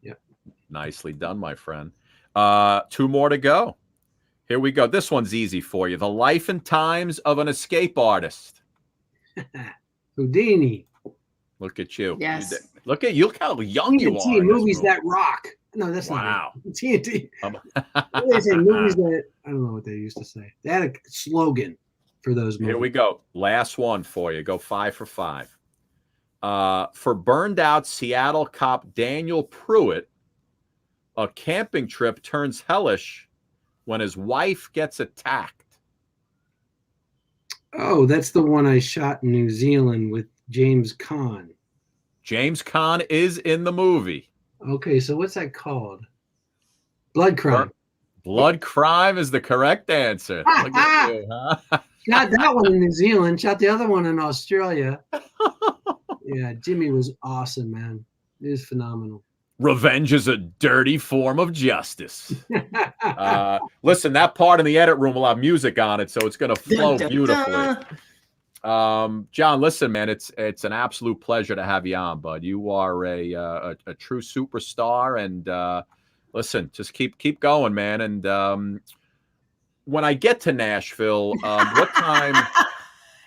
Speaker 12: Yep.
Speaker 1: Nicely done, my friend. 2 more to go. Here we go. This one's easy for you. The Life and Times of an Escape Artist.
Speaker 12: Houdini.
Speaker 1: Look at you.
Speaker 2: Yes.
Speaker 1: Look at you. Look how young you are.
Speaker 12: Movies that rock. No, that's not it. TNT. They say movies that I don't know what they used to say. They had a slogan for those movies.
Speaker 1: Here we go. Last one for you. Go 5 for 5. For burned out Seattle cop Daniel Pruitt, a camping trip turns hellish when his wife gets attacked.
Speaker 12: Oh, that's the one I shot in New Zealand with James Caan.
Speaker 1: James Caan is in the movie.
Speaker 12: Okay, so what's that called? Blood Crime.
Speaker 1: Blood Crime is the correct answer. Look at you, huh?
Speaker 12: Shot that one in New Zealand. Shot the other one in Australia. Yeah, Jimmy was awesome, man. It was phenomenal.
Speaker 1: Revenge is a dirty form of justice. Listen, that part in the edit room will have music on it, so it's going to flow beautifully. John, listen, man, it's an absolute pleasure to have you on, bud. You are a true superstar, and listen, just keep going, man. And when I get to Nashville, what time?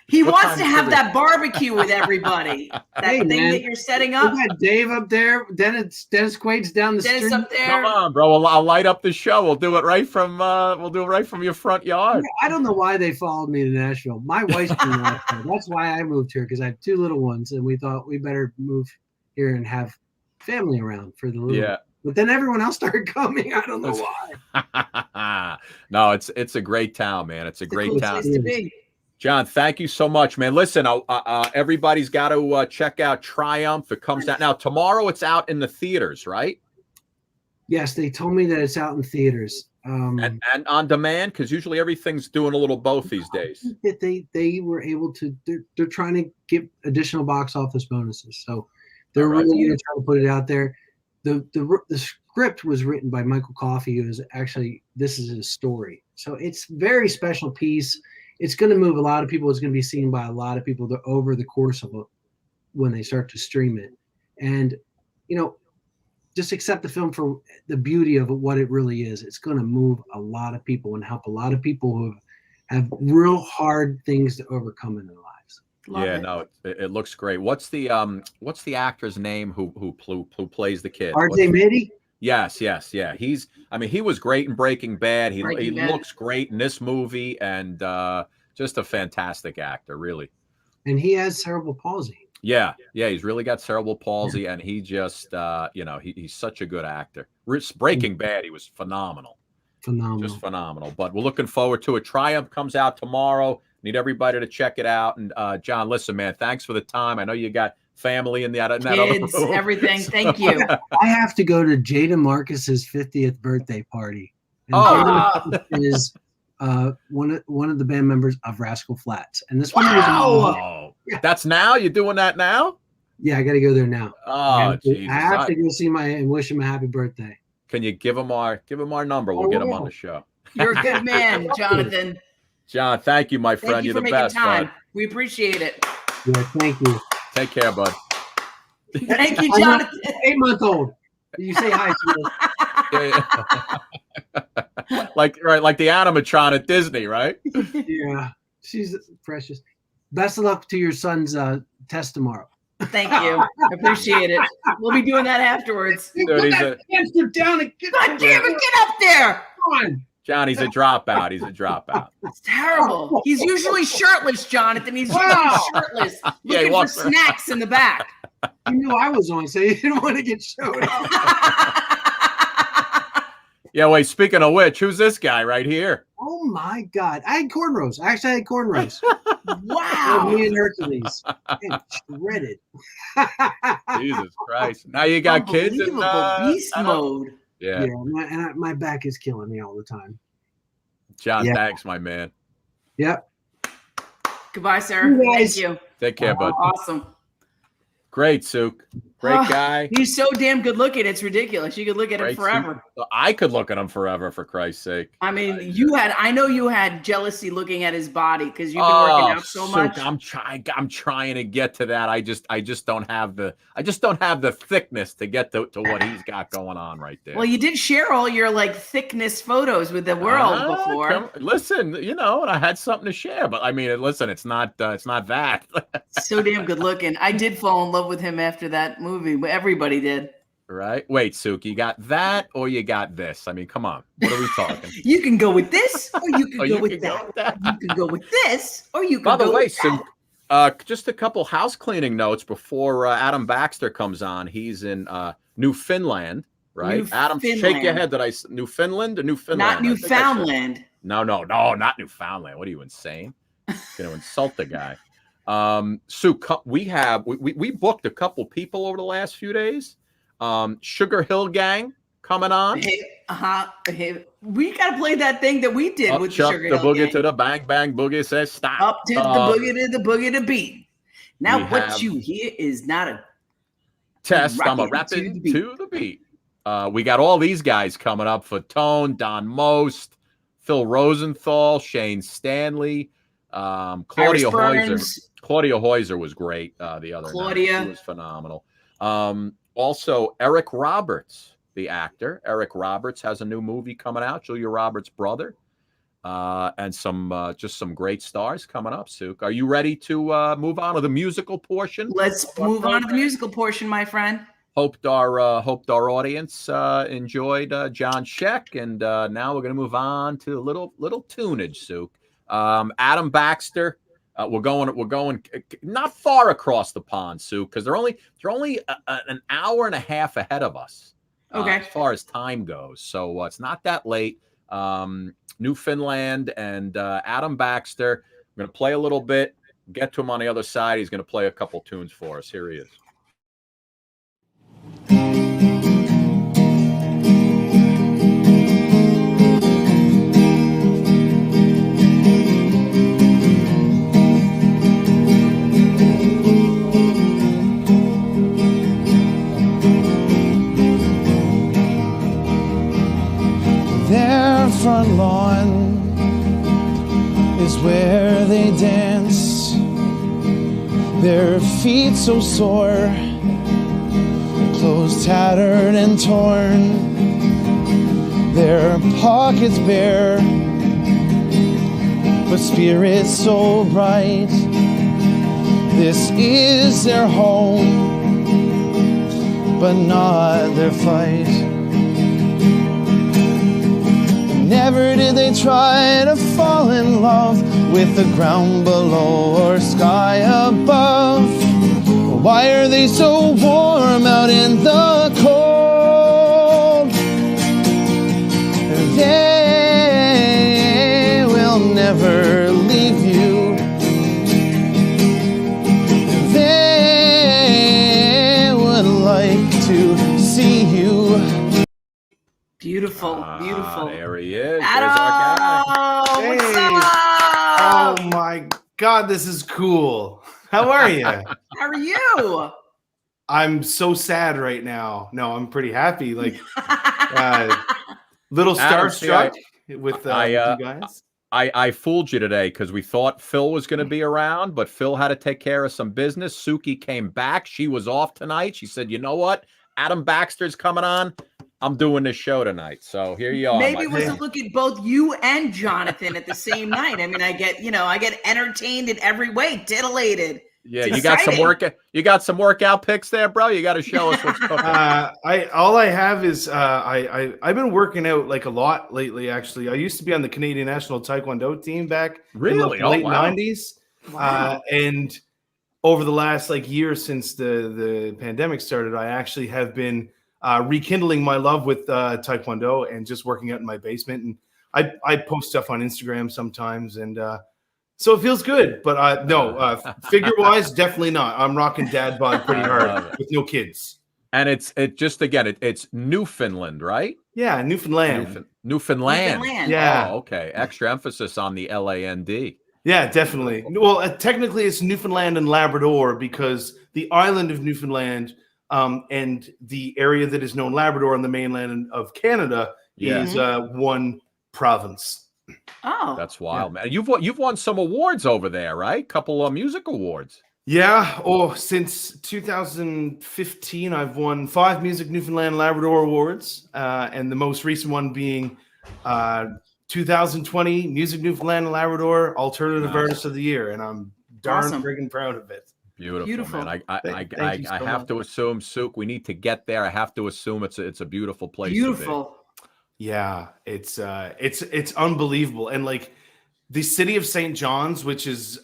Speaker 2: He wants to have that barbecue with everybody. That thing that you're setting up.
Speaker 12: We got Dave up there. Dennis Quaid's down the street.
Speaker 2: Up there.
Speaker 1: Come on, bro. I'll light up the show. We'll do it right from your front yard.
Speaker 12: I don't know why they followed me to Nashville. My wife's from Nashville. That's why I moved here, because I have 2 little ones, and we thought we better move here and have family around for the little.
Speaker 1: Yeah.
Speaker 12: But then everyone else started coming. I don't know
Speaker 1: why. No, it's a great town, man. It's a great town.
Speaker 2: Place to be.
Speaker 1: John, thank you so much, man. Listen, everybody's got to check out Triumph. It comes out now tomorrow. It's out in the theaters, right?
Speaker 12: Yes, they told me that it's out in theaters.
Speaker 1: And on demand, because usually everything's doing a little both these days.
Speaker 12: That they were able to. They're trying to get additional box office bonuses, so they're really going to try to put it out there. The script was written by Michael Coffey, who is actually, this is his story, so it's a very special piece. It's going to move a lot of people. It's going to be seen by a lot of people over the course of when they start to stream it. And, just accept the film for the beauty of what it really is. It's going to move a lot of people and help a lot of people who have real hard things to overcome in their lives.
Speaker 1: No, it looks great. What's the actor's name who plays the kid?
Speaker 12: RJ Mitty?
Speaker 1: Yes, yeah. He was great in Breaking Bad. He looks great in this movie, and just a fantastic actor, really.
Speaker 12: And he has cerebral palsy.
Speaker 1: Yeah, he's really got cerebral palsy, and he just, he's such a good actor. Breaking Bad, he was phenomenal. Just phenomenal. But we're looking forward to it. Triumph comes out tomorrow. Need everybody to check it out. And John, listen, man, thanks for the time. I know you got family in that
Speaker 2: kids,
Speaker 1: other room.
Speaker 2: Everything. Thank you.
Speaker 12: I have to go to Jada Marcus's 50th birthday party. And is one of the band members of Rascal Flatts, and this one
Speaker 1: was that's now. You're doing that now?
Speaker 12: Yeah, I got to go there now.
Speaker 1: Oh,
Speaker 12: Jesus. I have to go see and wish him a happy birthday.
Speaker 1: Can you give him our number? We'll get him on the show.
Speaker 2: You're a good man, Jonathan.
Speaker 1: John, thank you, my friend.
Speaker 2: Thank you for
Speaker 1: You're the
Speaker 2: making
Speaker 1: best,
Speaker 2: time.
Speaker 1: bud.
Speaker 2: We appreciate it.
Speaker 12: Yeah, thank you.
Speaker 1: Take care, bud.
Speaker 2: Thank you, Jonathan.
Speaker 12: 8-month-old. You say hi to
Speaker 1: her. like the animatron at Disney, right?
Speaker 12: Yeah, she's precious. Best of luck to your son's test tomorrow.
Speaker 2: Thank you. Appreciate it. We'll be doing that afterwards.
Speaker 1: Dude,
Speaker 12: put that hamster down and
Speaker 2: God damn it, get up there.
Speaker 12: Come on.
Speaker 1: John, he's a dropout.
Speaker 2: It's terrible. He's usually shirtless, Jonathan. He's usually shirtless. Looking for snacks in the back.
Speaker 12: You knew I was on, so you didn't want to get showed up.
Speaker 1: Yeah, wait, speaking of which, who's this guy right here?
Speaker 12: Oh, my God. I had cornrows. I actually had cornrows.
Speaker 2: Wow.
Speaker 12: Me and Hercules. And shredded.
Speaker 1: Jesus Christ. Now you got kids in
Speaker 2: beast mode.
Speaker 1: Yeah.
Speaker 12: My back is killing me all the time.
Speaker 1: John, thanks, my man.
Speaker 12: Yep.
Speaker 2: Goodbye, sir. Thank you.
Speaker 1: Take care, bud.
Speaker 2: Awesome.
Speaker 1: Great, Sook. Great guy.
Speaker 2: He's so damn good looking. It's ridiculous. You could look at him forever.
Speaker 1: I could look at him forever, for Christ's sake.
Speaker 2: I mean, I know you had jealousy looking at his body because you've been working out so much.
Speaker 1: I'm trying to get to that. I just don't have the thickness to get to what he's got going on right there.
Speaker 2: Well, you did share all your thickness photos with the world before.
Speaker 1: Listen, and I had something to share, but I mean, listen, it's not that.
Speaker 2: So damn good looking. I did fall in love with him after that movie, but everybody did.
Speaker 1: Right? Wait, Sook, you got that or you got this? I mean, come on. What are we talking?
Speaker 2: You can go with this or you can go with that. You can go with this or you can go with that. By the way,
Speaker 1: Sook, just a couple house cleaning notes before Adam Baxter comes on. He's in Newfoundland, right? Adam, shake your head. Did I Newfoundland or Newfoundland?
Speaker 2: Not Newfoundland.
Speaker 1: No, not Newfoundland. What are you, insane? Going to insult the guy. Sue, we booked a couple people over the last few days. Sugar Hill Gang coming on.
Speaker 2: We gotta play that thing that we did with the Sugar Hill
Speaker 1: boogie
Speaker 2: Gang.
Speaker 1: To the bang bang boogie says stop.
Speaker 2: Up to the boogie to beat. Now what you hear is not a
Speaker 1: test. I'm a rapping to the beat. We got all these guys coming up for Tone, Don Most, Phil Rosenthal, Shane Stanley, Claudia Hoyser was great the other night. She was phenomenal. Also, Eric Roberts, the actor. Eric Roberts has a new movie coming out, Julia Roberts' brother. And just some great stars coming up, Suk. Are you ready to move on to the musical portion?
Speaker 2: Let's move on to the musical portion, my friend.
Speaker 1: Hoped our audience enjoyed John Schaech, and now we're going to move on to a little tunage, Suk. Adam Baxter. We're going not far across the pond, Suk, because they're only an hour and a half ahead of us.
Speaker 2: Okay.
Speaker 1: As far as time goes, so it's not that late. Newfoundland and Adam Baxter. I'm going to play a little bit, get to him on the other side. He's going to play a couple tunes for us. Here he is.
Speaker 11: Their front lawn is where they dance, their feet so sore, clothes tattered and torn, their pockets bare, but spirits so bright. This is their home, but not their fight. Never did they try to fall in love with the ground below or sky above. Why are they so warm out in the cold? They will never leave you. They would like to see you.
Speaker 2: Beautiful, beautiful.
Speaker 1: There he is.
Speaker 2: Adam,
Speaker 1: there's our guy.
Speaker 2: what's up?
Speaker 13: Oh my God, this is cool. How are you?
Speaker 2: How are you?
Speaker 13: I'm so sad right now. No, I'm pretty happy. Like, little starstruck with you guys.
Speaker 1: I fooled you today because we thought Phil was going to be around, but Phil had to take care of some business. Suki came back. She was off tonight. She said, "You know what? Adam Baxter's coming on. I'm doing this show tonight." So here you are.
Speaker 2: Maybe it was to look at both you and Jonathan at the same night. I mean, I get entertained in every way, titillated.
Speaker 1: Yeah, you got some work. You got some workout pics there, bro. You got to show us what's cooking.
Speaker 13: All I have is I've been working out like a lot lately. Actually, I used to be on the Canadian national Taekwondo team back in the late '90s, and over the last year since the pandemic started, I actually have been rekindling my love with Taekwondo and just working out in my basement. And I post stuff on Instagram sometimes, and so it feels good. But no, figure-wise, definitely not. I'm rocking dad bod pretty hard with no kids.
Speaker 1: And it's Newfoundland, right?
Speaker 13: Yeah, Newfoundland.
Speaker 1: Newfoundland.
Speaker 13: Yeah.
Speaker 1: Oh, okay. Extra emphasis on the LAND.
Speaker 13: Yeah, definitely. Well, technically, it's Newfoundland and Labrador because the island of Newfoundland and the area that is known Labrador on the mainland of Canada is one province.
Speaker 2: Oh,
Speaker 1: that's wild, man! You've won some awards over there, right? Couple of music awards.
Speaker 13: Yeah. Oh, since 2015, I've won 5 Music Newfoundland Labrador awards, and the most recent one being 2020 Music Newfoundland and Labrador Alternative Artist of the Year, and I'm darn friggin' proud of it.
Speaker 1: Beautiful, man. I have to assume, Suk, we need to get there. I have to assume it's a beautiful place.
Speaker 2: Beautiful.
Speaker 13: Yeah, it's unbelievable. And the city of St. John's, which is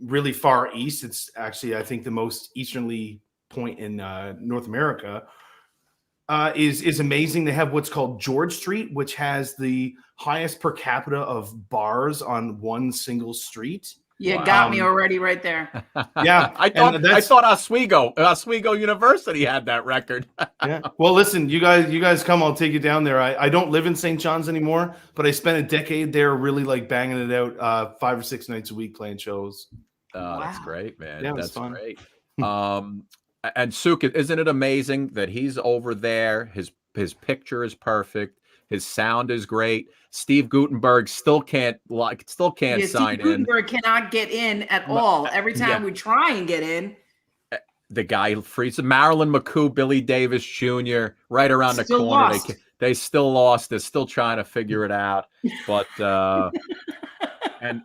Speaker 13: really far east, it's actually, I think, the most easterly point in North America, is amazing. They have what's called George Street, which has the highest per capita of bars on one single street.
Speaker 2: You got me already right there.
Speaker 13: Yeah,
Speaker 1: I thought Oswego University had that record.
Speaker 13: Yeah. Well, listen, you guys come. I'll take you down there. I don't live in St. John's anymore, but I spent a decade there, really banging it out 5 or 6 nights a week playing shows.
Speaker 1: Wow. That's great, man.
Speaker 13: Yeah,
Speaker 1: that's
Speaker 13: fun.
Speaker 1: Great. And Suk, isn't it amazing that he's over there? His picture is perfect. His sound is great. Steve Guttenberg still can't sign
Speaker 2: Steve Guttenberg cannot get in at all. Every time we try and get in,
Speaker 1: the guy frees Marilyn McCoo, Billy Davis Jr. right around the corner.
Speaker 2: Lost.
Speaker 1: They still lost. They're still trying to figure it out. But and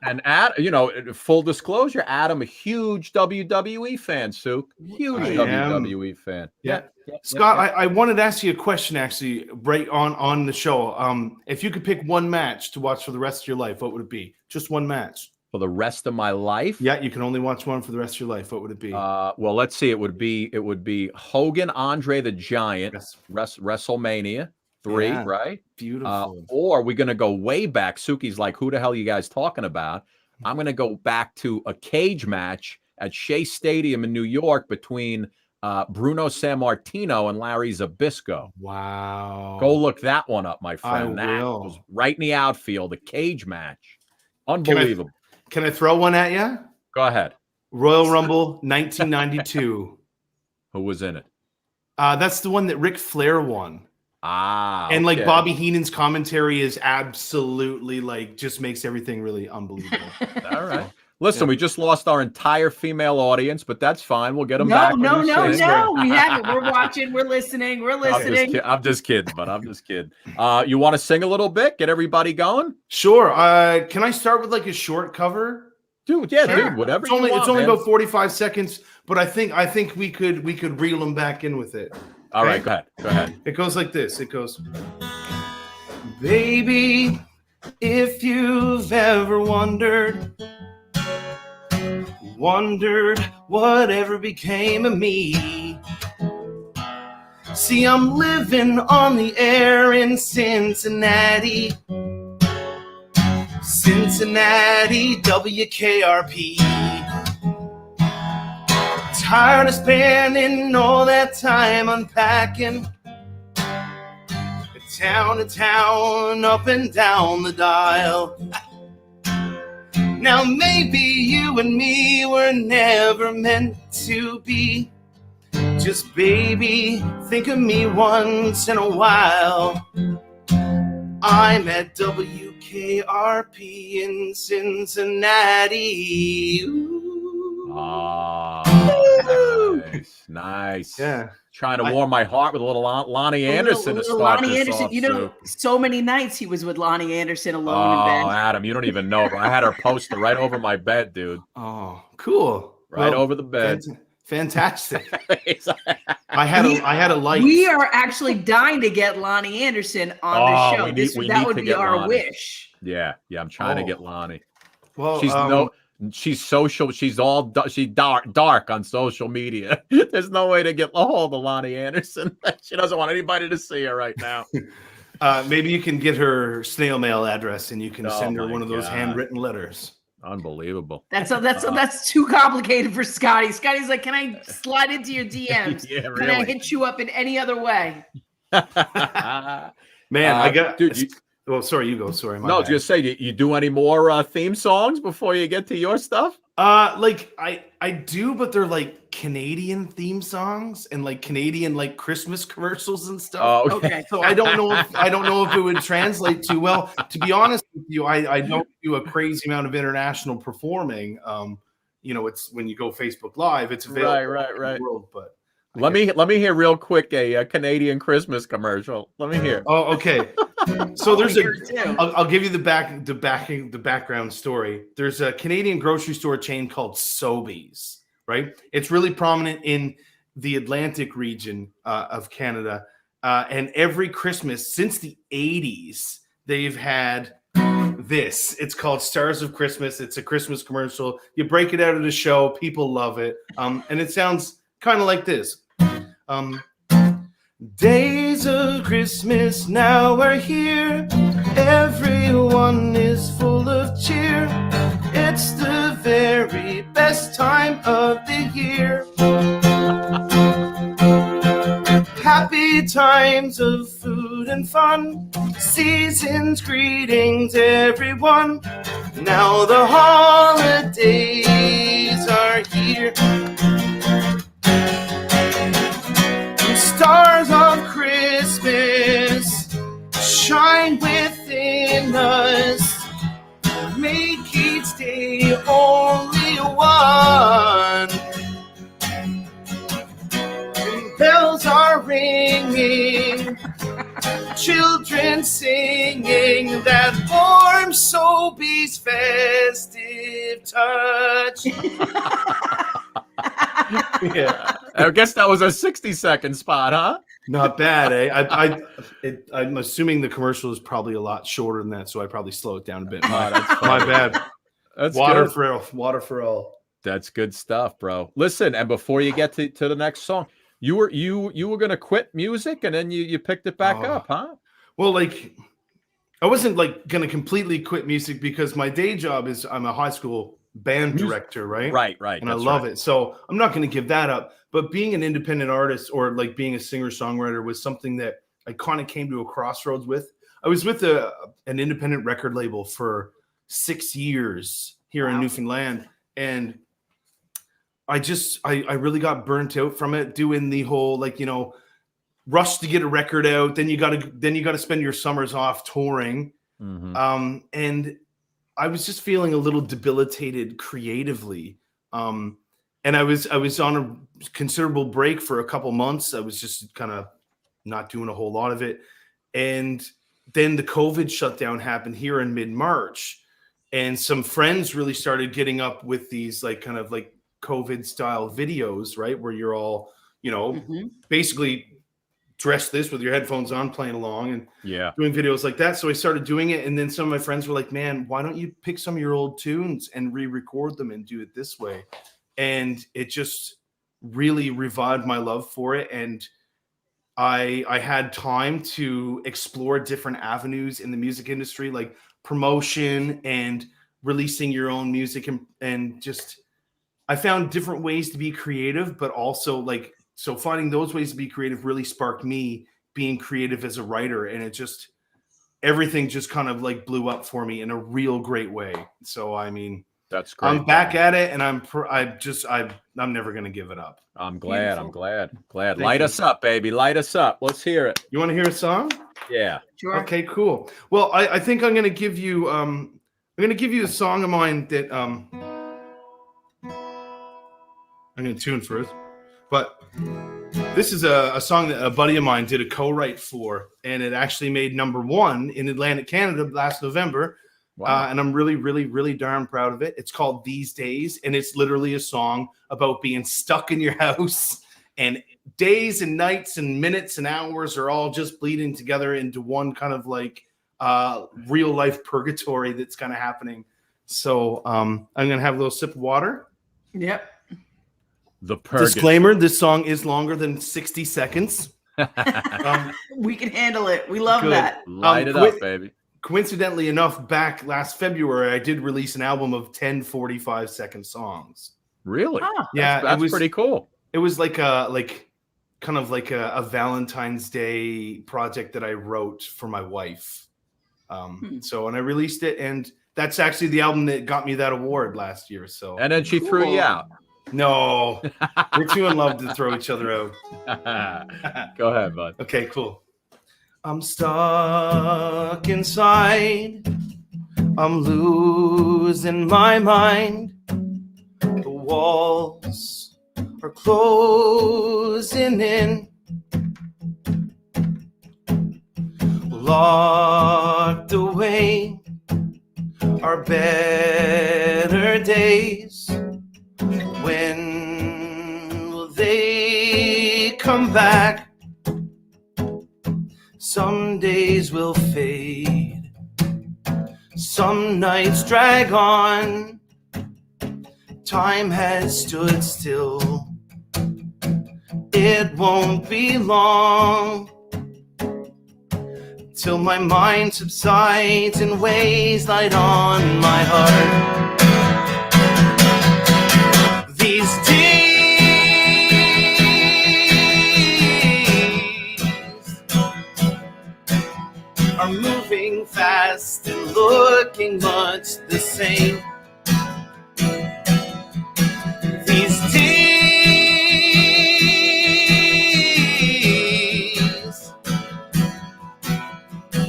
Speaker 1: full disclosure, Adam, a huge WWE fan, Suk. Huge WWE fan.
Speaker 13: Yeah. Scott, I wanted to ask you a question actually right on the show. If you could pick one match to watch for the rest of your life, what would it be? Just one match.
Speaker 1: For the rest of my life?
Speaker 13: Yeah, you can only watch one for the rest of your life. What would it be?
Speaker 1: Well, let's see. It would be Hogan, Andre the Giant, WrestleMania 3, right?
Speaker 13: Beautiful.
Speaker 1: Or we're gonna go way back. Suki's like, who the hell are you guys talking about? I'm gonna go back to a cage match at Shea Stadium in New York between Bruno Sammartino and Larry Zbyszko.
Speaker 13: Wow.
Speaker 1: Go look that one up, my friend.
Speaker 13: I will.
Speaker 1: That was right in the outfield, a cage match. Unbelievable.
Speaker 13: Can I throw one at you?
Speaker 1: Go ahead.
Speaker 13: Royal Rumble 1992.
Speaker 1: Who was in it?
Speaker 13: That's the one that Ric Flair won. And like Bobby Heenan's commentary is absolutely just makes everything really unbelievable.
Speaker 1: All right. Listen, we just lost our entire female audience, but that's fine. We'll get them back.
Speaker 2: No. We haven't. We're watching. We're listening.
Speaker 1: I'm just kidding, but I'm just kidding. You want to sing a little bit? Get everybody going?
Speaker 13: Sure. Can I start with a short cover?
Speaker 1: Dude, yeah, sure. Dude, whatever.
Speaker 13: It's only about 45 seconds, but I think we could reel them back in with it.
Speaker 1: All right, go ahead.
Speaker 13: It goes like this. It goes, baby, if you've ever wondered whatever became of me. See, I'm living on the air in Cincinnati, WKRP. Tired of spending all that time unpacking, town to town, up and down the dial. Now maybe you and me were never meant to be. Just baby, think of me once in a while. I'm at WKRP in Cincinnati.
Speaker 1: Nice.
Speaker 13: Yeah.
Speaker 1: Trying to warm my heart with a little Lonnie Anderson to start
Speaker 2: Lonnie
Speaker 1: this
Speaker 2: Anderson,
Speaker 1: off,
Speaker 2: so many nights he was with Lonnie Anderson alone in bed.
Speaker 1: Oh, Adam, you don't even know. I had her poster right over my bed, dude.
Speaker 13: Oh, cool.
Speaker 1: Right over the bed.
Speaker 13: Fantastic. I had a light.
Speaker 2: We are actually dying to get Lonnie Anderson on the show. That would be our
Speaker 1: Lonnie.
Speaker 2: Wish.
Speaker 1: Yeah, I'm trying to get Lonnie.
Speaker 13: Well,
Speaker 1: she's social. She's dark on social media. There's no way to get a hold of Lonnie Anderson. She doesn't want anybody to see her right now.
Speaker 13: Maybe you can get her snail mail address and you can send her one of those handwritten letters.
Speaker 1: Unbelievable.
Speaker 2: That's too complicated for Scotty. Scotty's like, can I slide into your DMs?
Speaker 1: Yeah, really.
Speaker 2: Can I hit you up in any other way?
Speaker 13: Man, I got dude. Well, sorry, you go. Sorry,
Speaker 1: I was gonna say, you do any more theme songs before you get to your stuff?
Speaker 13: I do, but they're like Canadian theme songs and like Canadian Christmas commercials and stuff.
Speaker 1: Oh,
Speaker 2: okay.
Speaker 13: So I don't know if it would translate too well. To be honest with you, I don't do a crazy amount of international performing. It's when you go Facebook Live, it's available
Speaker 1: right.
Speaker 13: in the world, but.
Speaker 1: Let me hear real quick a Canadian Christmas commercial. Let me hear.
Speaker 13: Oh, okay. So there's I'll give you the background story. There's a Canadian grocery store chain called Sobeys, right? It's really prominent in the Atlantic region of Canada. And every Christmas since the 80s, they've had this. It's called Stars of Christmas. It's a Christmas commercial. You break it out of the show. People love it. And it sounds kind of like this. Days of Christmas now are here. Everyone is full of cheer. It's the very best time of the year. Happy times of food and fun. Season's greetings, everyone. Now the holidays are here. Stars of Christmas shine singing, children singing that warm Sobeys festive touch.
Speaker 1: Yeah, I guess that was a 60-second spot, huh?
Speaker 13: Not bad, eh? I'm assuming the commercial is probably a lot shorter than that, so I probably slow it down a bit. My bad.
Speaker 1: That's
Speaker 13: water
Speaker 1: good.
Speaker 13: for all. Water for all.
Speaker 1: That's good stuff, bro. Listen, and before you get to the next song, you were gonna quit music, and then you picked it back up, huh?
Speaker 13: Well, like, I wasn't like gonna completely quit music because my day job is I'm a high school band director, right?
Speaker 1: Right.
Speaker 13: And I love it. So I'm not going to give that up. But being an independent artist or like being a singer-songwriter was something that I kind of came to a crossroads with. I was with an independent record label for 6 years here in Newfoundland. And I really got burnt out from it, doing the whole, like, you know, rush to get a record out. Then you got to spend your summers off touring. Mm-hmm. And I was just feeling a little debilitated creatively. And I was on a considerable break for a couple months. I was just kind of not doing a whole lot of it. And then the COVID shutdown happened here in mid-March. And some friends really started getting up with these like kind of like COVID style videos, right? Where you're all, you know, basically dress this with your headphones on, playing along and doing videos like that. So I started doing it. And then some of my friends were like, man, why don't you pick some of your old tunes and re-record them and do it this way? And it just really revived my love for it. And I had time to explore different avenues in the music industry, like promotion and releasing your own music. And just, I found different ways to be creative, but also like, so finding those ways to be creative really sparked me being creative as a writer. And it just, everything just kind of like blew up for me in a real great way. So, I mean,
Speaker 1: that's great.
Speaker 13: I'm back at it, and I'm never going to give it up.
Speaker 1: I'm glad. Light us up, baby. Light us up. Let's hear it.
Speaker 13: You want to hear a song?
Speaker 1: Yeah.
Speaker 2: Sure.
Speaker 13: Okay, cool. Well, I think I'm going to give you a song of mine that I'm going to tune first. But this is a song that a buddy of mine did a co-write for, and it actually made #1 in Atlantic Canada last November. Wow. And I'm really, really, really darn proud of it. It's called These Days, and it's literally a song about being stuck in your house, and days and nights and minutes and hours are all just bleeding together into one kind of like real life purgatory that's kind of happening. So I'm going to have a little sip of water.
Speaker 2: Yep.
Speaker 1: The purgatory.
Speaker 13: Disclaimer, this song is longer than 60 seconds.
Speaker 2: We can handle it. We love that.
Speaker 1: Light it up, baby.
Speaker 13: Coincidentally enough, back last February, I did release an album of 10 45-second songs.
Speaker 1: Really?
Speaker 13: Yeah,
Speaker 1: that's pretty cool.
Speaker 13: It was like a Valentine's Day project that I wrote for my wife. So, and I released it, and that's actually the album that got me that award last year. So,
Speaker 1: and then she threw you out.
Speaker 13: No, we're too in love to throw each other out.
Speaker 1: Go ahead, bud.
Speaker 13: Okay, cool. I'm stuck inside. I'm losing my mind. The walls are closing in. Locked away are better days. When will they come back? Some days will fade, some nights drag on. Time has stood still, it won't be long till my mind subsides and weighs light on my heart. These days are moving fast and looking much the same. These days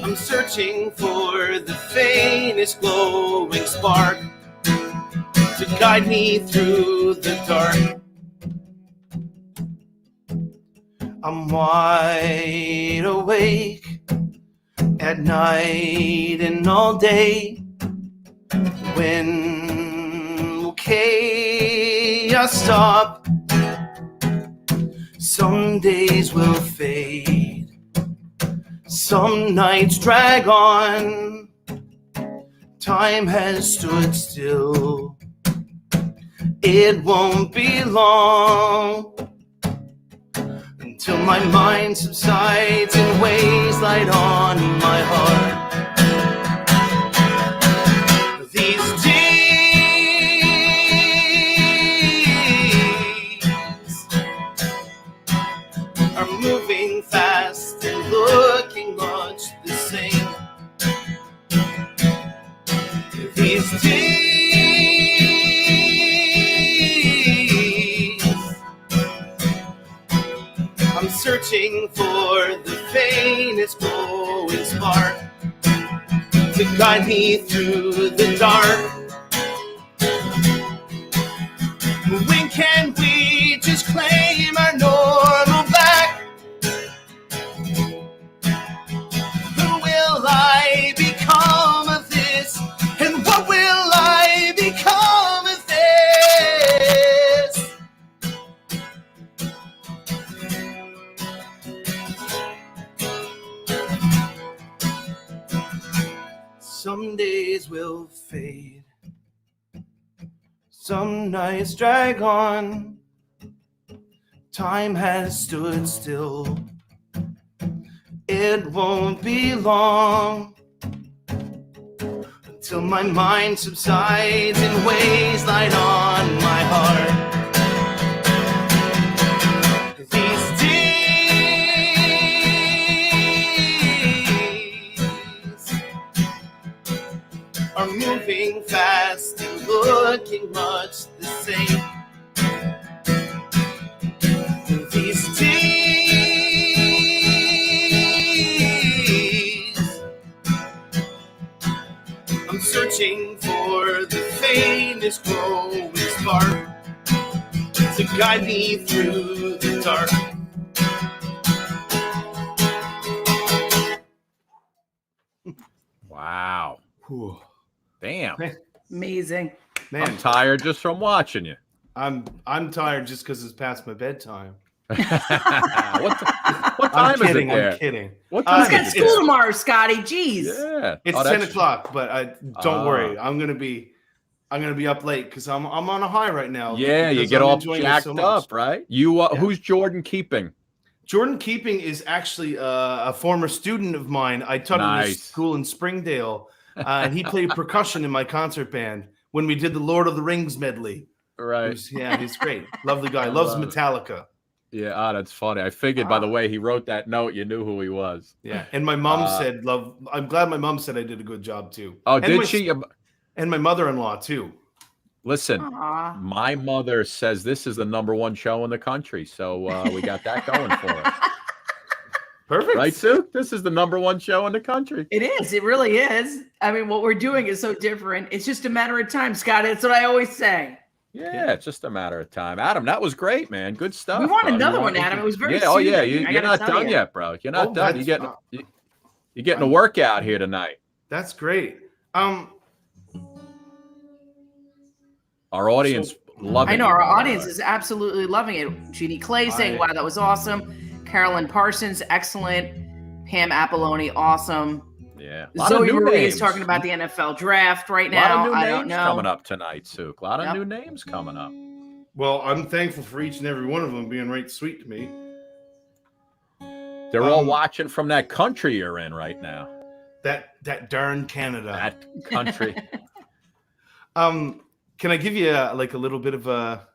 Speaker 13: I'm searching for the faintest glowing spark to guide me through the dark. I'm wide awake at night and all day. When will chaos stop? Some days will fade, some nights drag on. Time has stood still, it won't be long until my mind subsides in waves light on my heart. These days are moving fast and looking much the same. These days I'm searching for the faintest glowing spark to guide me through the dark. When can we just claim our normal back? Who will I become of this? And what will I become of this? Some days will fade, some nights drag on. Time has stood still, it won't be long until my mind subsides in waves light on my heart. These days are moving fast and looking much the same. These days I'm searching for the faintest glowing spark to guide me through the dark.
Speaker 1: Wow.
Speaker 13: Whew.
Speaker 1: Damn.
Speaker 2: Amazing.
Speaker 13: Man,
Speaker 1: I'm tired just from watching you.
Speaker 13: I'm tired just because it's past my bedtime.
Speaker 1: What time is it there?
Speaker 13: I'm kidding.
Speaker 1: What time
Speaker 2: He's got school tomorrow, Scotty. Jeez.
Speaker 1: Yeah.
Speaker 13: It's 10 o'clock, but don't worry. I'm gonna be up late because I'm on a high right now.
Speaker 1: Yeah, you get all jacked up, right? You who's Jordan Keeping?
Speaker 13: Jordan Keeping is actually a former student of mine. I taught him in school in Springdale, and he played percussion in my concert band when we did the Lord of the Rings medley.
Speaker 1: Right.
Speaker 13: He's great. Lovely guy. Loves Metallica.
Speaker 1: Yeah, that's funny. I figured by the way he wrote that note, you knew who he was.
Speaker 13: Yeah, and my mom said, I'm glad my mom said I did a good job too.
Speaker 1: Oh,
Speaker 13: and
Speaker 1: did she?
Speaker 13: And my mother-in-law too.
Speaker 1: Listen, my mother says this is the #1 show in the country, so we got that going for us.
Speaker 13: Perfect.
Speaker 1: Right, Sue? This is the #1 show in the country.
Speaker 2: It is. It really is. I mean, what we're doing is so different. It's just a matter of time, Scotty. That's what I always say.
Speaker 1: Yeah, it's just a matter of time. Adam, that was great, man. Good stuff.
Speaker 2: We want another one, Adam. It was very
Speaker 1: Oh, yeah.
Speaker 2: soothing.
Speaker 1: You're not done yet, bro. You're not done. You're getting a workout here tonight.
Speaker 13: That's great.
Speaker 1: Our audience loving it.
Speaker 2: I know. Our audience is absolutely loving it. Jeannie Clay saying, wow, that was awesome. Carolyn Parsons, excellent. Pam Apolloni, awesome.
Speaker 1: Yeah.
Speaker 2: Zoe Marie is talking about the NFL draft right now. I don't know.
Speaker 1: Coming up tonight, Sue. A lot of new names coming up.
Speaker 13: Well, I'm thankful for each and every one of them being right sweet to me.
Speaker 1: They're all watching from that country you're in right now.
Speaker 13: That darn Canada.
Speaker 1: That country.
Speaker 13: Can I give you a little bit of a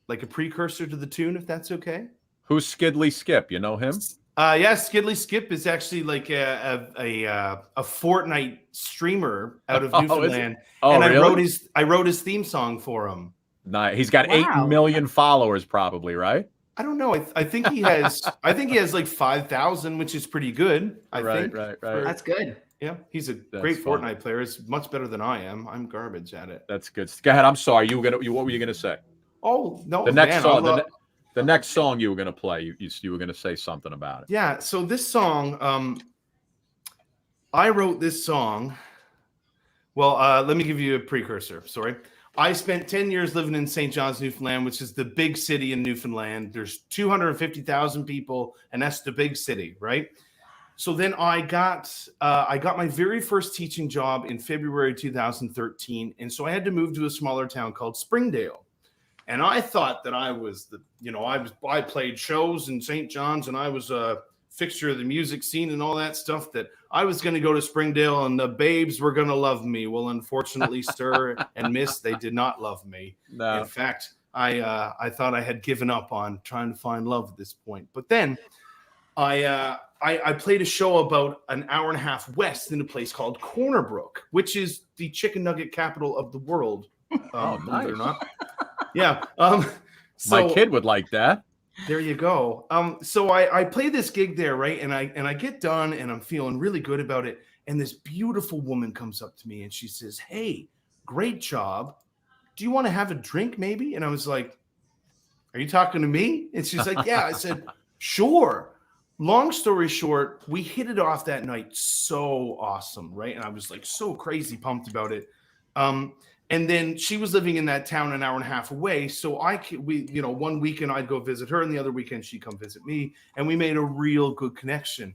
Speaker 13: precursor to the tune, if that's okay?
Speaker 1: Who's Skidley Skip? You know him?
Speaker 13: Yeah, Skidley Skip is actually like a Fortnite streamer out of Newfoundland. And really? I wrote his theme song for him.
Speaker 1: Nice. He's got 8 million followers, probably, right?
Speaker 13: I don't know. I think he has. I think he has like 5,000, which is pretty good.
Speaker 1: Right.
Speaker 2: That's good.
Speaker 13: Yeah, he's a great Fortnite player. It's much better than I am. I'm garbage at it.
Speaker 1: That's good. Go ahead. I'm sorry. What were you gonna say?
Speaker 13: Oh no,
Speaker 1: the next song. The next song you were going to play, you were going to say something about it.
Speaker 13: Yeah. So this song, I wrote this song. Well, let me give you a precursor. Sorry. I spent 10 years living in St. John's, Newfoundland, which is the big city in Newfoundland. There's 250,000 people, and that's the big city, right? So then I got my very first teaching job in February 2013, and so I had to move to a smaller town called Springdale. And I thought that I was I played shows in St. John's, and I was a fixture of the music scene and all that stuff, that I was going to go to Springdale and the babes were going to love me. Well, unfortunately, sir and miss, they did not love me. No. In fact, I thought I had given up on trying to find love at this point. But then I played a show about an hour and a half west in a place called Corner Brook, which is the chicken nugget capital of the world.
Speaker 1: Nice.
Speaker 13: Believe it or not. Yeah.
Speaker 1: My kid would like that.
Speaker 13: There you go. So I play this gig there, right? And I get done and I'm feeling really good about it. And this beautiful woman comes up to me and she says, "Hey, great job. Do you want to have a drink maybe?" And I was like, "Are you talking to me?" And she's like, "Yeah." I said, "Sure." Long story short, we hit it off that night. So awesome, right? And I was like so crazy pumped about it. And then she was living in that town an hour and a half away. So one weekend I'd go visit her, and the other weekend she'd come visit me, and we made a real good connection.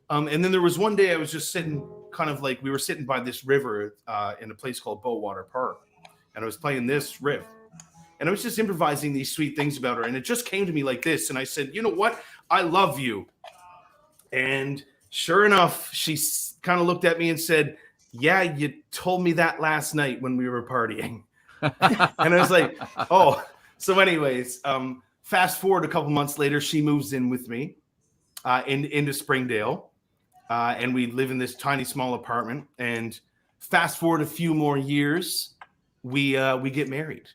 Speaker 13: And then there was one day I was just sitting, we were sitting by this river in a place called Bowater Park, and I was playing this riff, and I was just improvising these sweet things about her, and it just came to me like this, and I said, "You know what? I love you." And sure enough, she kind of looked at me and said, "Yeah, you told me that last night when we were partying." And I was like, "Oh." So anyways, fast forward a couple months later, she moves in with me into Springdale. And we live in this tiny, small apartment. And fast forward a few more years, we get married.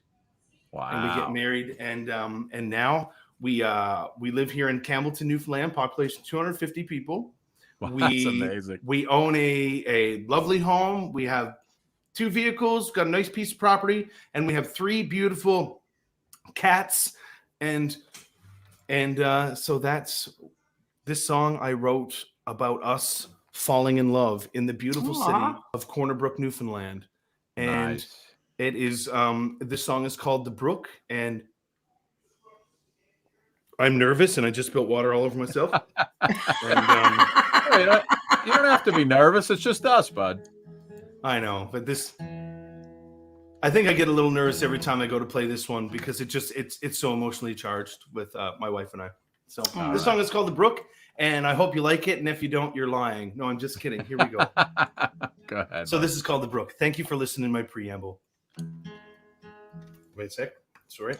Speaker 1: Wow.
Speaker 13: And we get married. And now we live here in Campbellton, Newfoundland, population 250 people.
Speaker 1: Wow, that's amazing.
Speaker 13: We own a lovely home. We have 2 vehicles, got a nice piece of property, and we have 3 beautiful cats. And so that's this song I wrote about us falling in love in the beautiful city of Corner Brook, Newfoundland. And nice. It is this song is called The Brook, and I'm nervous and I just spilled water all over myself. And
Speaker 1: you don't have to be nervous. It's just us, bud.
Speaker 13: I know, but I think I get a little nervous every time I go to play this one because it's so emotionally charged with my wife and I. So this song is called The Brook, and I hope you like it. And if you don't, you're lying. No, I'm just kidding. Here we go.
Speaker 1: Go ahead.
Speaker 13: So this is called The Brook. Thank you for listening to my preamble. Wait a sec. Sorry.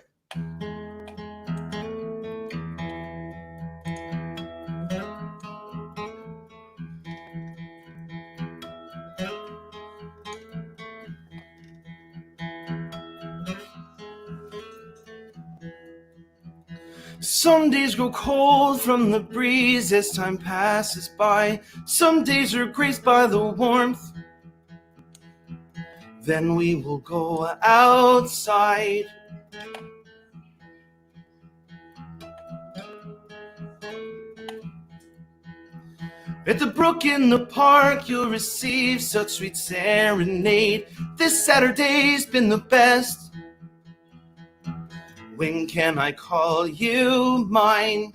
Speaker 13: Some days grow cold from the breeze as time passes by. Some days are graced by the warmth. Then we will go outside. At the brook in the park, you'll receive such sweet serenade. This Saturday's been the best. When can I call you mine?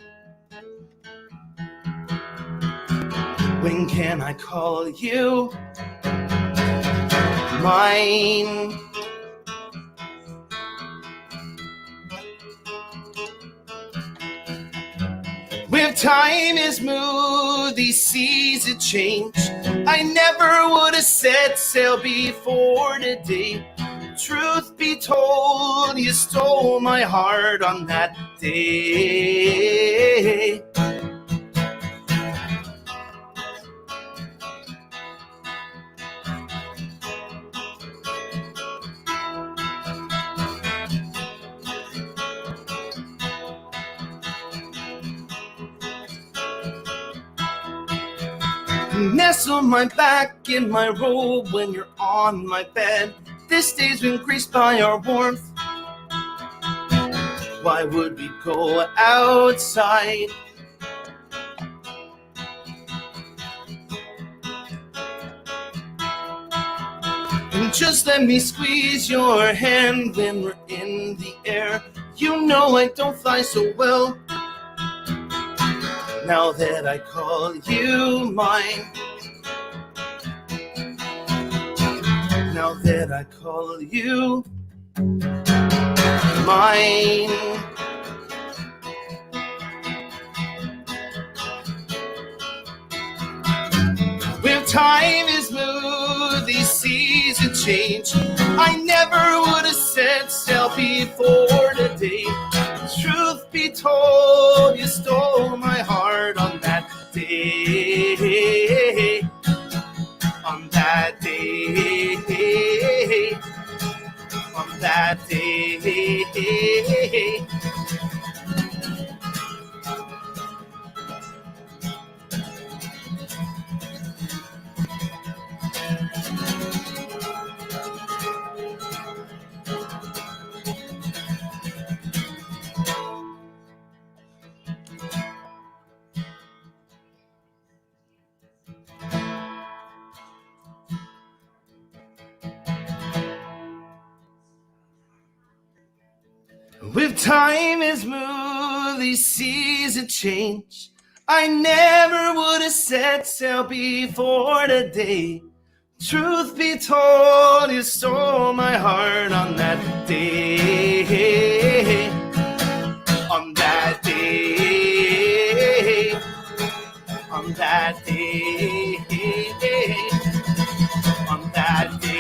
Speaker 13: When can I call you mine? With time is moved, these seas have changed. I never would have set sail before today. Truth be told, you stole my heart on that day. Nestle my back in my robe when you're on my bed. This day's been graced by our warmth. Why would we go outside? And just let me squeeze your hand when we're in the air. You know I don't fly so well. Now that I call you mine. Now that I call you mine. With time is moved, these seasons change. I never would have set sail before today. Truth be told, you stole my heart on that day. On that day. On that day. With time is moved, these seasons change. I never would have set sail before today. Truth be told, you stole my heart on that day. On that day. On that day. On that day.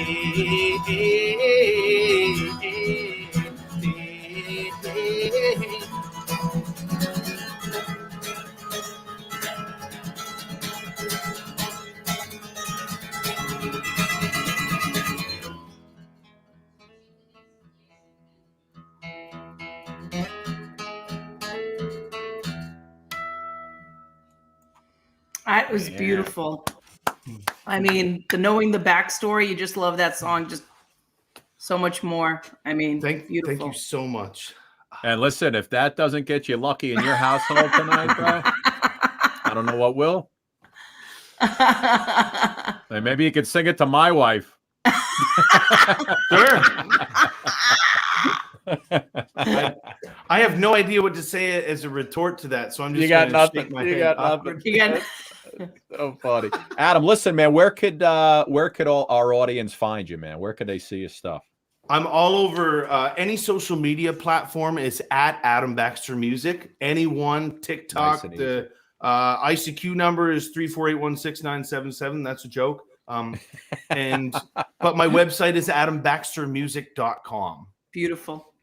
Speaker 2: That was beautiful. I mean, knowing the backstory, you just love that song just so much more. I mean, beautiful.
Speaker 13: Thank you so much.
Speaker 1: And listen, if that doesn't get you lucky in your household tonight, bro, I don't know what will. And maybe you could sing it to my wife.
Speaker 13: Sure. I have no idea what to say as a retort to that, so I'm just going to shake my head.
Speaker 2: You got
Speaker 1: so funny. Adam, listen, man, where could all our audience find you, man? Where could they see your stuff?
Speaker 13: I'm all over any social media platform. Is at Adam Baxter Music. Anyone, TikTok.
Speaker 1: Nice,
Speaker 13: the ICQ number is 348169777. That's a joke. But my website is adambaxtermusic.com.
Speaker 2: Beautiful.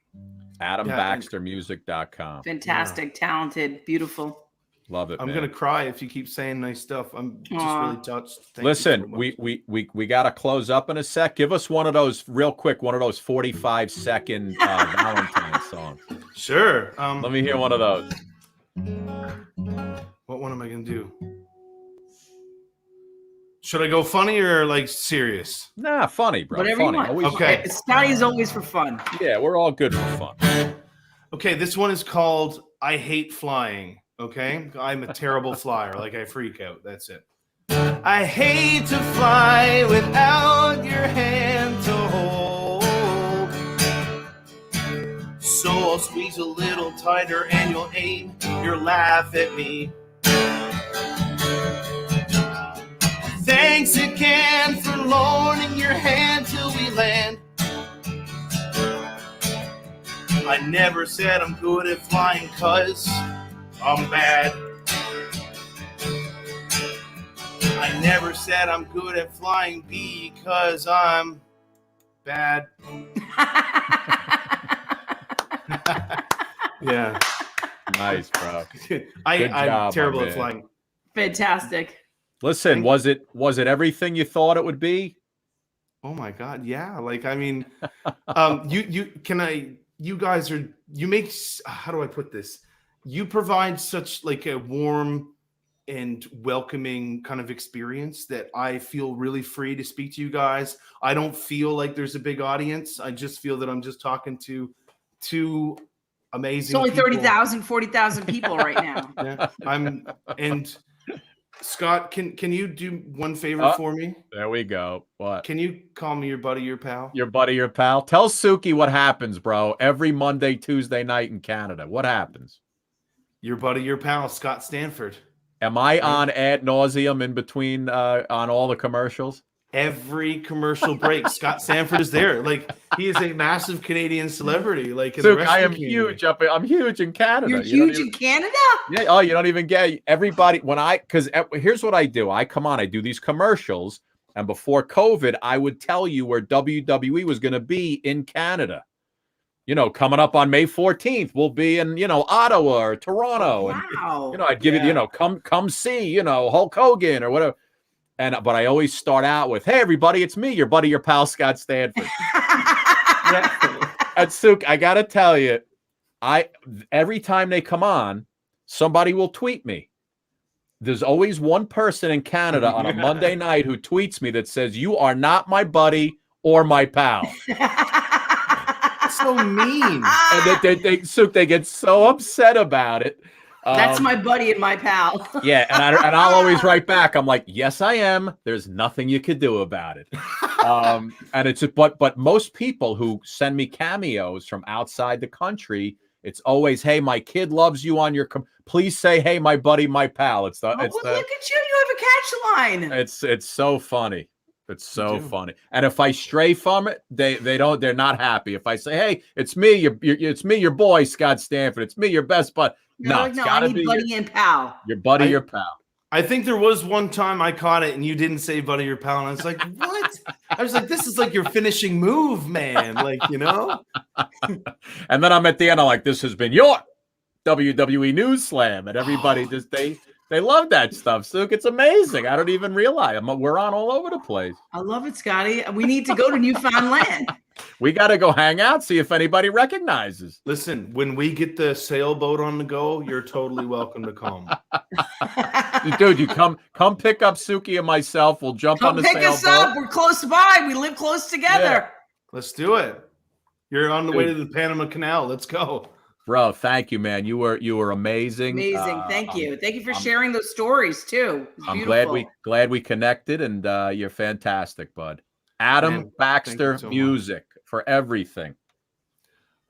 Speaker 1: AdamBaxterMusic.com.
Speaker 2: Fantastic, talented, beautiful.
Speaker 1: Love it.
Speaker 13: I'm gonna cry if you keep saying nice stuff. I'm just really touched.
Speaker 1: Listen, we gotta close up in a sec. Give us one of those real quick, one of those 45-second Valentine songs.
Speaker 13: Sure.
Speaker 1: Let me hear one of those.
Speaker 13: What one am I gonna do? Should I go funny or like serious?
Speaker 1: Nah, funny, bro.
Speaker 2: Whatever
Speaker 1: funny.
Speaker 2: you want.
Speaker 1: Always
Speaker 2: Okay. Scotty is always for fun.
Speaker 1: Yeah, we're all good for fun.
Speaker 13: Okay, this one is called I Hate Flying. Okay, I'm a terrible flyer. Like I freak out. That's it. I hate to fly without your hand to hold. So I'll squeeze a little tighter and you'll aim your laugh at me. Thanks again for loaning your hand till we land. I never said I'm good at flying 'cause I'm bad. I never said I'm good at flying because I'm bad. Yeah.
Speaker 1: Nice, bro.
Speaker 13: I'm terrible at flying.
Speaker 2: Fantastic.
Speaker 1: Listen, was it everything you thought it would be?
Speaker 13: Oh my God, yeah. Like, I mean, you guys are, you make, how do I put this? You provide such like a warm and welcoming kind of experience that I feel really free to speak to you guys. I don't feel like there's a big audience. I just feel that I'm just talking to two amazing.
Speaker 2: It's only
Speaker 13: people.
Speaker 2: 30,000, 40,000 people right now.
Speaker 13: Yeah, and Scott, can you do one favor for me?
Speaker 1: There we go. What?
Speaker 13: Can you call me your buddy, your pal?
Speaker 1: Your buddy, your pal? Tell Suki what happens, bro, every Monday, Tuesday night in Canada. What happens?
Speaker 13: Your buddy, your pal, Scott Stanford.
Speaker 1: Am I on ad nauseum in between on all the commercials?
Speaker 13: Every commercial break, Scott Stanford is there. Like, he is a massive Canadian celebrity. Like, in
Speaker 1: Luke,
Speaker 13: the rest
Speaker 1: I
Speaker 13: of
Speaker 1: am
Speaker 13: Canada.
Speaker 1: huge I'm huge in Canada.
Speaker 2: You're huge in Canada?
Speaker 1: Yeah. Oh, you don't even get everybody because here's what I do. I do these commercials, and before COVID, I would tell you where WWE was going to be in Canada. You know, coming up on May 14th, we'll be in, Ottawa or Toronto.
Speaker 2: Wow.
Speaker 1: And, I'd give it, come see, Hulk Hogan or whatever. But I always start out with, hey, everybody, it's me, your buddy, your pal, Scott Stanford. And Suk, I got to tell you, every time they come on, somebody will tweet me. There's always one person in Canada on a Monday night who tweets me that says, you are not my buddy or my pal.
Speaker 13: So mean.
Speaker 1: And they get so upset about it.
Speaker 2: That's my buddy and my pal.
Speaker 1: Yeah, and I'll always write back. I'm like, yes, I am. There's nothing you could do about it. And it's but most people who send me cameos from outside the country, it's always, hey, my kid loves you on your. Please say, hey, my buddy, my pal. Look at you.
Speaker 2: You have a catch line.
Speaker 1: It's so funny. It's so funny. And if I stray from it, they're not happy. If I say, hey, it's me, it's me, your boy, Scott Stanford. It's me, your best bud. No, it's gotta be
Speaker 2: buddy and pal.
Speaker 1: Your buddy, your pal.
Speaker 13: I think there was one time I caught it and you didn't say buddy your pal. And I was like, what? I was like, this is like your finishing move, man. Like,
Speaker 1: And then I'm at the end, I'm like, this has been your WWE News Slam. And everybody they love that stuff. So it's amazing. I don't even realize we're on all over the place.
Speaker 2: I love it, Scotty. We need to go to Newfoundland.
Speaker 1: We got to go hang out, see if anybody recognizes.
Speaker 13: Listen, when we get the sailboat on the go, you're totally welcome to come.
Speaker 1: Dude, you come pick up Suki and myself. We'll jump on the sailboat.
Speaker 2: Come pick us up. We're close by. We live close together.
Speaker 13: Yeah. Let's do it. You're on the way to the Panama Canal. Let's go.
Speaker 1: Bro, thank you, man. You were amazing.
Speaker 2: Amazing. Thank you. Thank you for sharing those stories too.
Speaker 1: I'm glad we connected, and you're fantastic, bud. Adam Baxter so Music for everything.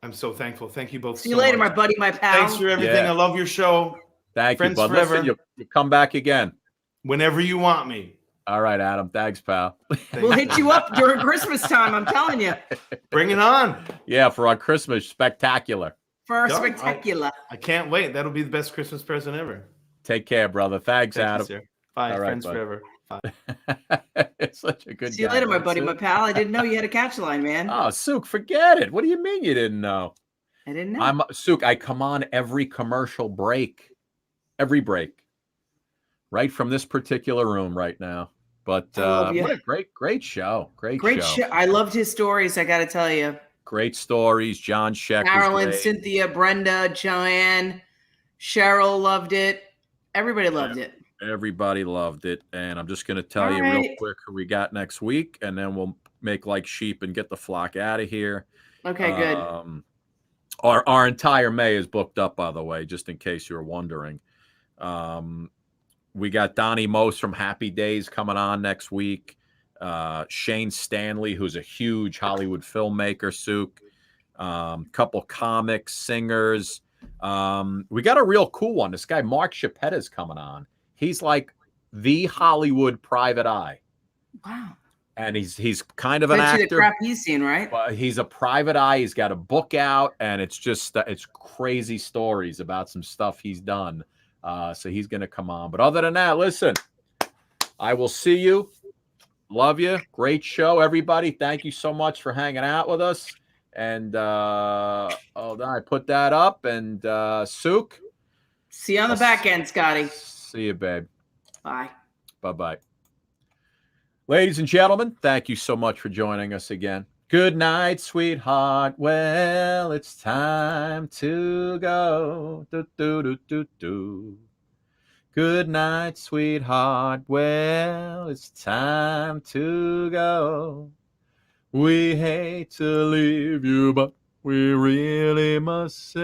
Speaker 13: I'm so thankful. Thank you both.
Speaker 2: See you later, my buddy, my pal.
Speaker 13: Thanks for everything. I love your show.
Speaker 1: Thank you, bud. Listen, you come back again
Speaker 13: whenever you want me.
Speaker 1: All right, Adam. Thanks, pal.
Speaker 2: We'll hit you up during Christmas time. I'm telling you.
Speaker 13: Bring it on.
Speaker 1: Yeah, for our Christmas spectacular.
Speaker 2: For our spectacular.
Speaker 13: I can't wait. That'll be the best Christmas present ever.
Speaker 1: Take care, brother. Thanks, Adam.
Speaker 13: You, bye. All friends forever. Bye.
Speaker 1: It's such a good.
Speaker 2: See you later, my buddy, my pal. I didn't know you had a catch line, man.
Speaker 1: Oh, Suk, forget it. What do you mean you didn't know?
Speaker 2: I didn't know.
Speaker 1: Suk. I come on every commercial break, right from this particular room right now. But what a great show. Great show.
Speaker 2: I loved his stories. I got to tell you.
Speaker 1: Great stories. John Schaech.
Speaker 2: Carolyn, Cynthia, Brenda, Joanne, Cheryl loved it. Everybody loved it.
Speaker 1: Everybody loved it. And I'm just going to tell you real quick who we got next week, and then we'll make like sheep and get the flock out of here.
Speaker 2: Okay, good.
Speaker 1: Our entire May is booked up, by the way, just in case you were wondering. We got Donnie Most from Happy Days coming on next week. Shane Stanley, who's a huge Hollywood filmmaker, Suk. Couple comics, singers. We got a real cool one. This guy, Mark Chiappetta's coming on. He's like the Hollywood private eye.
Speaker 2: Wow.
Speaker 1: And he's kind of an actor.
Speaker 2: The crap he's seen, right?
Speaker 1: But he's a private eye. He's got a book out, and it's just it's crazy stories about some stuff he's done. So he's going to come on. But other than that, listen, I will see you. Love you. Great show, everybody. Thank you so much for hanging out with us. And I put that up. And Suk.
Speaker 2: See you on the back end, Scotty.
Speaker 1: See you, babe.
Speaker 2: Bye.
Speaker 1: Bye-bye. Ladies and gentlemen, thank you so much for joining us again. Good night, sweetheart. Well, it's time to go. Do, do, do, do, do. Good night, sweetheart. Well, it's time to go. We hate to leave you, but we really must say